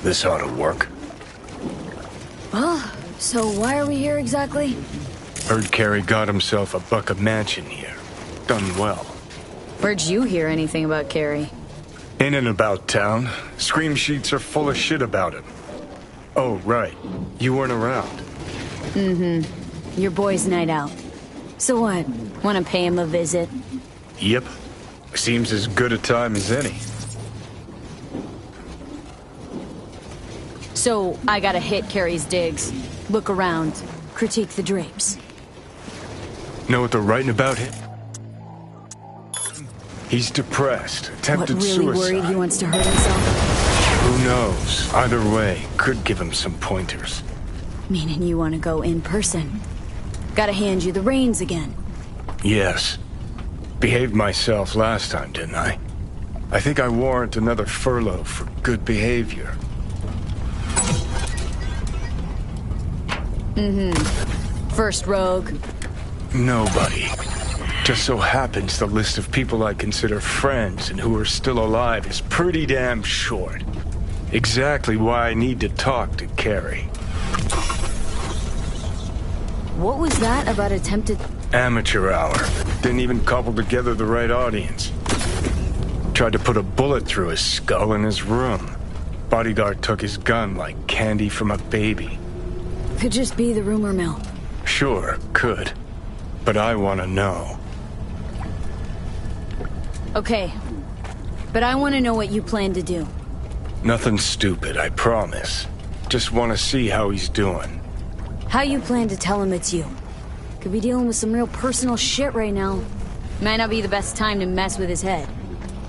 This ought to work. Well, so why are we here exactly? Heard Carey got himself a buck mansion here. Done well. Where'd you hear anything about Carey? In and about town. Scream sheets are full of shit about him. Oh, right. You weren't around. Mm-hmm. Your boy's night out. So what? Want to pay him a visit? Yep. Seems as good a time as any. So, I gotta hit Carey's digs. Look around. Critique the drapes. Know what they're writing about him? He's depressed, attempted what, really suicide. Worried he wants to hurt himself? Who knows? Either way, could give him some pointers. Meaning you want to go in person. Gotta hand you the reins again. Yes. Behaved myself last time, didn't I? I think I warrant another furlough for good behavior. Mm-hmm. First rogue. Nobody. Just so happens the list of people I consider friends and who are still alive is pretty damn short. Exactly why I need to talk to Carey. What was that about attempted... Amateur hour. Didn't even cobble together the right audience. Tried to put a bullet through his skull in his room. Bodyguard took his gun like candy from a baby. Could just be the rumor mill. Sure, could. But I want to know. Okay. But I want to know what you plan to do. Nothing stupid, I promise. Just want to see how he's doing. How you plan to tell him it's you? Could be dealing with some real personal shit right now. Might not be the best time to mess with his head.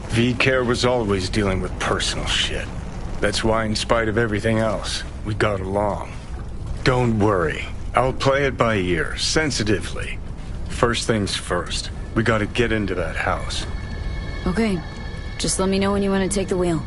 V-Care was always dealing with personal shit. That's why, in spite of everything else, we got along. Don't worry. I'll play it by ear, sensitively. First things first. We gotta get into that house. Okay. Just let me know when you want to take the wheel.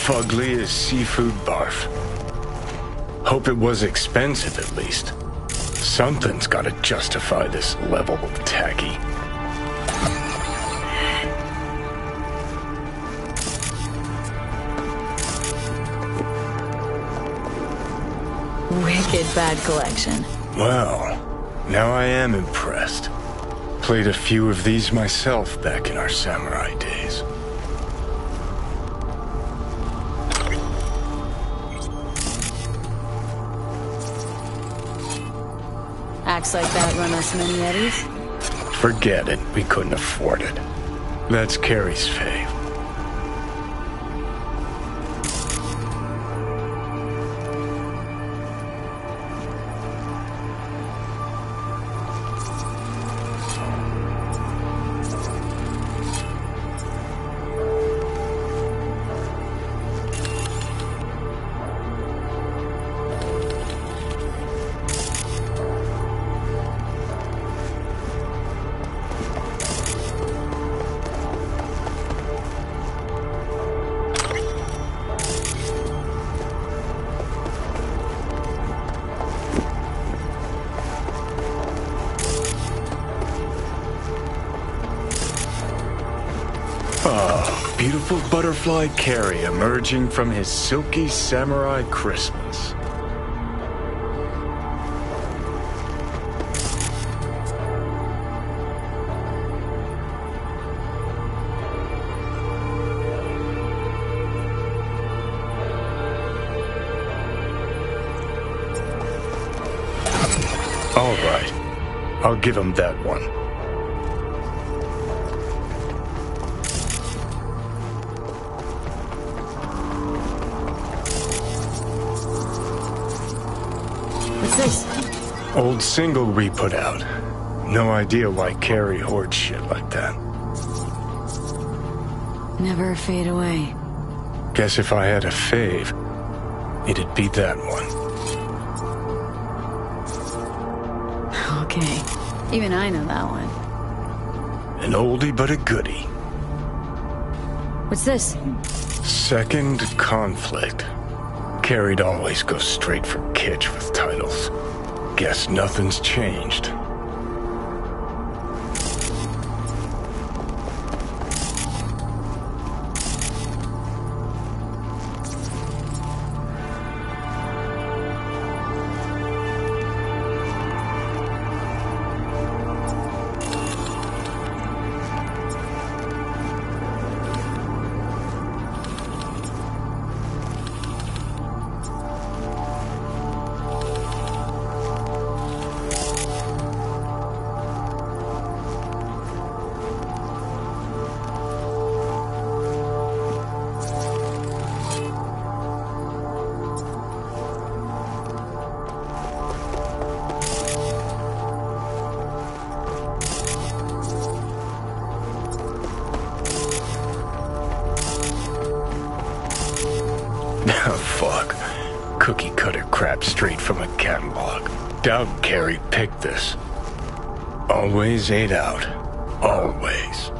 Fugliest seafood barf. Hope it was expensive at least. Something's gotta justify this level of tacky. Wicked bad collection. Well, now I am impressed. Played a few of these myself back in our samurai days. Acts like that run us many eddies? Forget it. We couldn't afford it. That's Carrie's fave. Oh, beautiful butterfly Carrie emerging from his silky samurai Christmas. All right, I'll give him that one. What's this? Old single we put out. No idea why Carrie hoards shit like that. Never fade away. Guess if I had a fave, it'd be that one. Okay. Even I know that one. An oldie but a goodie. What's this? Second Conflict. Carrie'd always go straight for kitsch with titles. Guess nothing's changed. Fuck. Cookie cutter crap straight from a catalog. Doubt Carrie picked this. Always ate out. Always.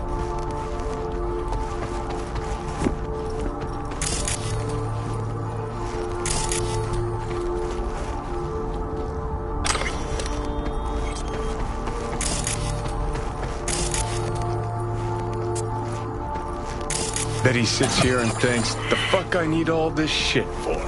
Bet he sits here and thinks, the fuck I need all this shit for?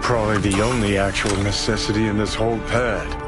Probably the only actual necessity in this whole pad.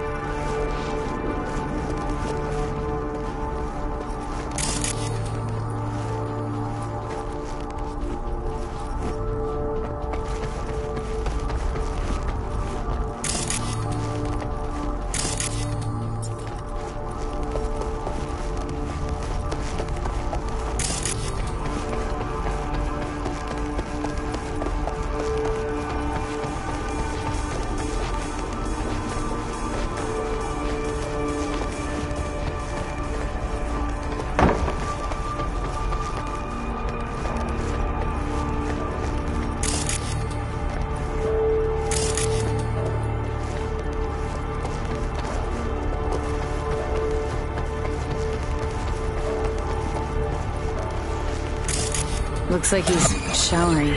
Looks like he's showering.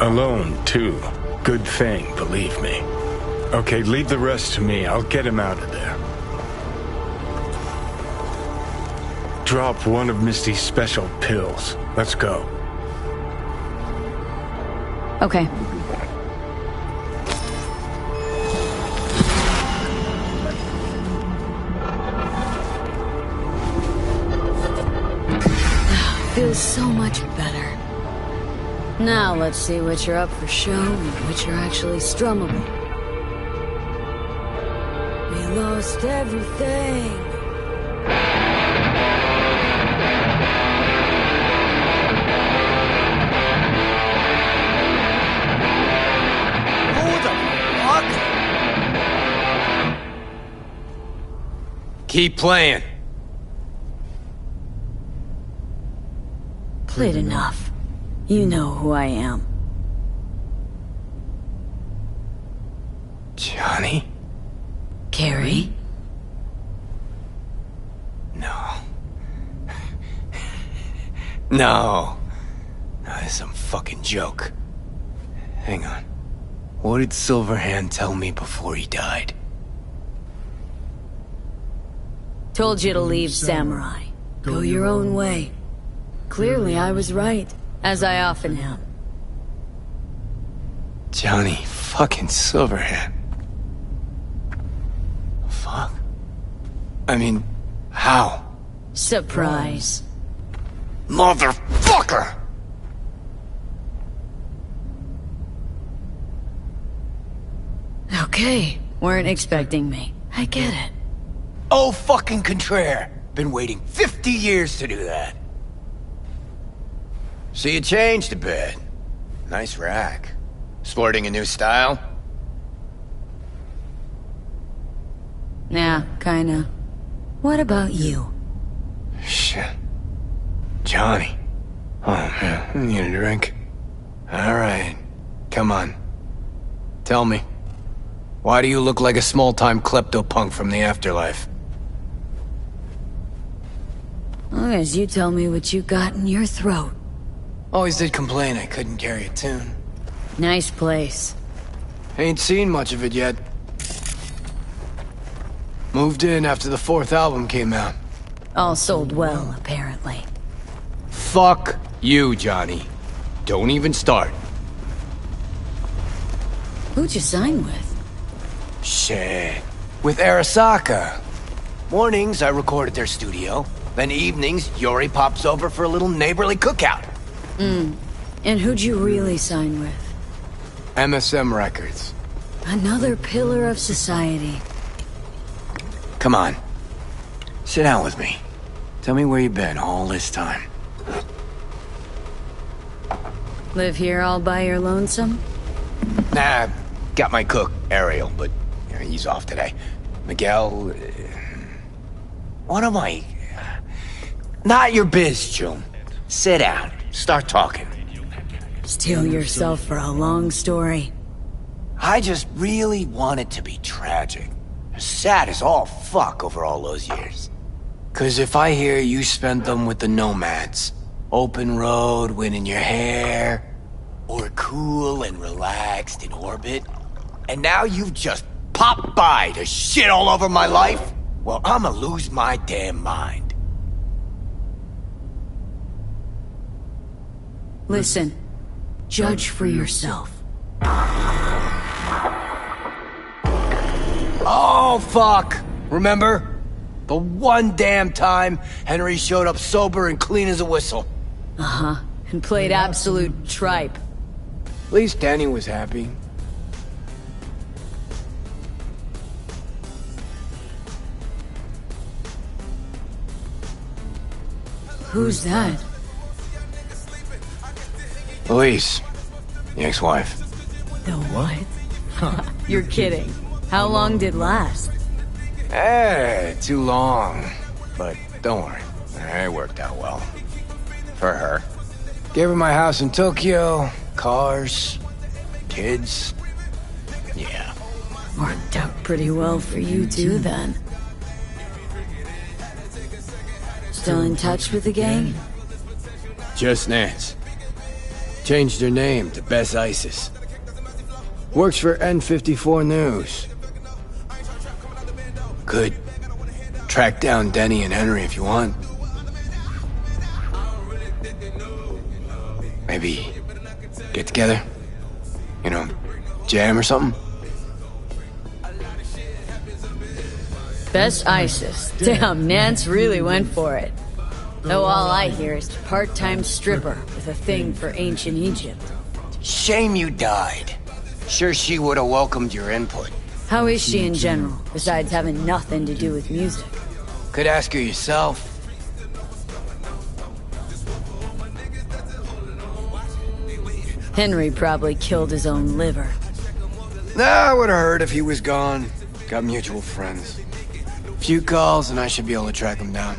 Alone, too. Good thing, believe me. Okay, leave the rest to me. I'll get him out of there. Drop one of Misty's special pills. Let's go. Okay. Feels so much better. Now let's see which are up for show and which are actually strummable. We lost everything. Who the fuck? Keep playing. Played enough. You know who I am. Johnny? Carrie? No. No. That's some fucking joke. Hang on. What did Silverhand tell me before he died? Told you to leave Samurai. Go your own way. Clearly I was right, as I often am. Johnny fucking Silverhand. Fuck. I mean, how? Surprise. Motherfucker! Okay, weren't expecting me. I get it. Oh fucking contraire. Been waiting 50 years to do that. So you changed a bit. Nice rack. Sporting a new style? Yeah, kinda. What about you? Shit. Johnny. Oh man, I need a drink. Alright. Come on. Tell me. Why do you look like a small-time klepto-punk from the afterlife? Long as you tell me what you got in your throat. Always did complain I couldn't carry a tune. Nice place. Ain't seen much of it yet. Moved in after the 4th album came out. All sold well, apparently. Fuck you, Johnny. Don't even start. Who'd you sign with? Shit. With Arasaka. Mornings, I record at their studio. Then evenings, Yori pops over for a little neighborly cookout. And who'd you really sign with? MSM Records. Another pillar of society. Come on. Sit down with me. Tell me where you've been all this time. Live here all by your lonesome? Nah, got my cook, Ariel, but he's off today. Miguel... what am I... Not your biz, June. Sit down. Start talking. Steel yourself for a long story. I just really want it to be tragic. Sad as all fuck over all those years. 'Cause if I hear you spent them with the Nomads, open road, wind in your hair, or cool and relaxed in orbit, and now you've just popped by to shit all over my life, well, I'ma lose my damn mind. Listen, judge for yourself. Oh, fuck! Remember? The one damn time Henry showed up sober and clean as a whistle. Uh-huh. And played absolute tripe. At least Danny was happy. Who's that? Louise, the ex-wife. The what? You're kidding. How long did last? Too long. But don't worry. It worked out well. For her. Gave her my house in Tokyo, cars, kids. Yeah. Worked out pretty well for you too, then. Still in touch with the gang? Just Nance. Changed her name to Bess Isis. Works for N54 News. Could track down Denny and Henry if you want. Maybe get together? You know, jam or something? Best ISIS. Damn, Nance really went for it. Though all I hear is part-time stripper with a thing for ancient Egypt. Shame you died. Sure she would have welcomed your input. How is she in general, besides having nothing to do with music? Could ask her yourself. Henry probably killed his own liver. Nah, I would have heard if he was gone. Got mutual friends. Few calls and I should be able to track him down.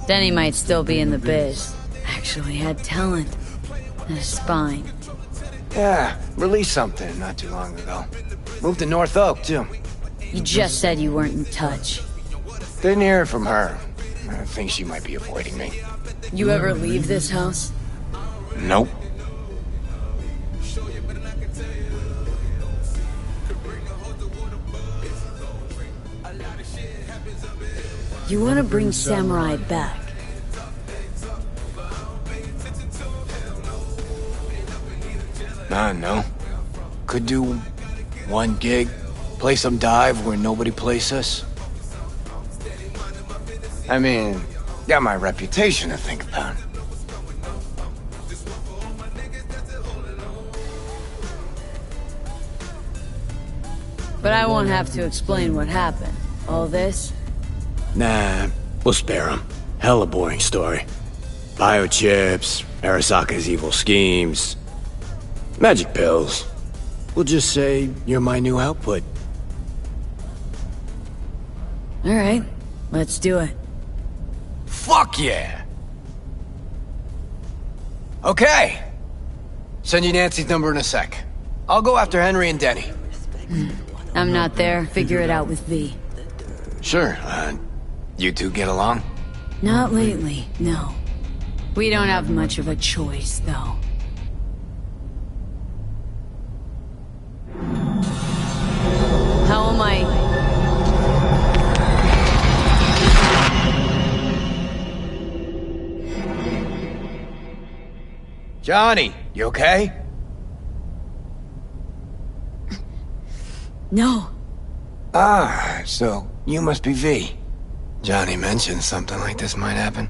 Denny might still be in the biz. Actually had talent. And a spine. Yeah, released something not too long ago. Moved to North Oak, too. You just said you weren't in touch. Didn't hear it from her. I think she might be avoiding me. You ever leave this house? Nope. You want to bring Samurai back? No. Could do one gig, play some dive where nobody plays us. I mean, got my reputation to think about. But I won't have to explain what happened. All this? Nah, we'll spare him. Hella boring story. Biochips, Arasaka's evil schemes, magic pills. We'll just say you're my new output. All right, let's do it. Fuck yeah! Okay. Send you Nancy's number in a sec. I'll go after Henry and Denny. I'm not there. Figure it out with V. Sure. You two get along? Not lately, no. We don't have much of a choice, though. Johnny, you okay? No. Ah, so you must be V. Johnny mentioned something like this might happen.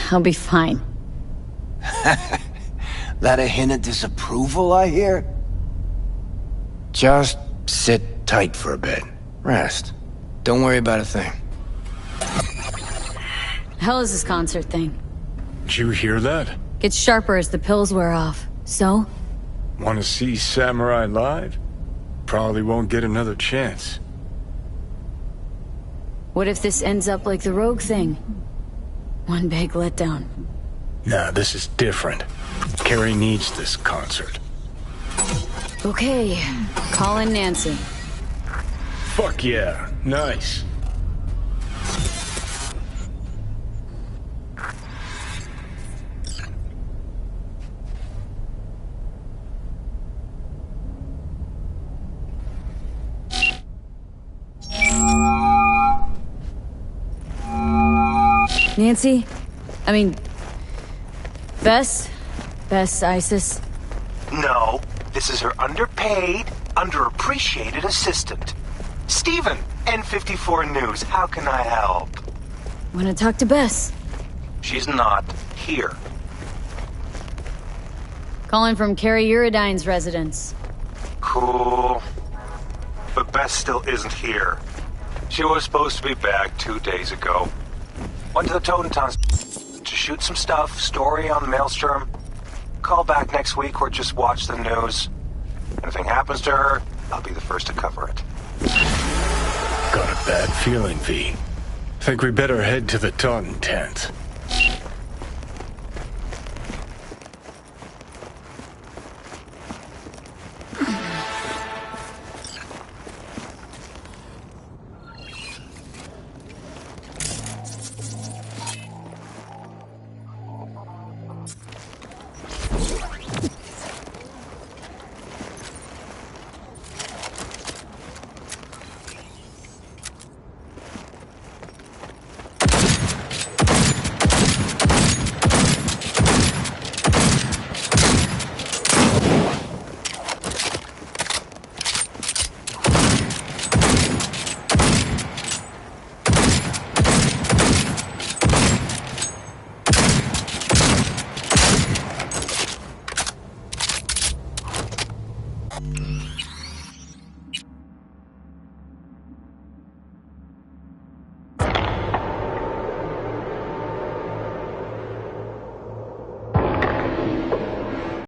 I'll be fine. That a hint of disapproval, I hear? Just sit tight for a bit. Rest. Don't worry about a thing. Hell is this concert thing? Did you hear that? Gets sharper as the pills wear off. So? Want to see Samurai live? Probably won't get another chance. What if this ends up like the Rogue thing? One big letdown. Nah, this is different. Carrie needs this concert. Okay, call in Nancy. Fuck yeah, nice. Nancy? I mean... Bess? Bess Isis? No, this is her underpaid, underappreciated assistant. Steven, N54 News, how can I help? Wanna talk to Bess? She's not here. Calling from Carrie Uridine's residence. Cool. But Bess still isn't here. She was supposed to be back 2 days ago. Went to the Totentons to shoot some stuff, story on Maelstrom. Call back next week or just watch the news. Anything happens to her, I'll be the first to cover it. Got a bad feeling, V. Think we better head to the Taunton tent.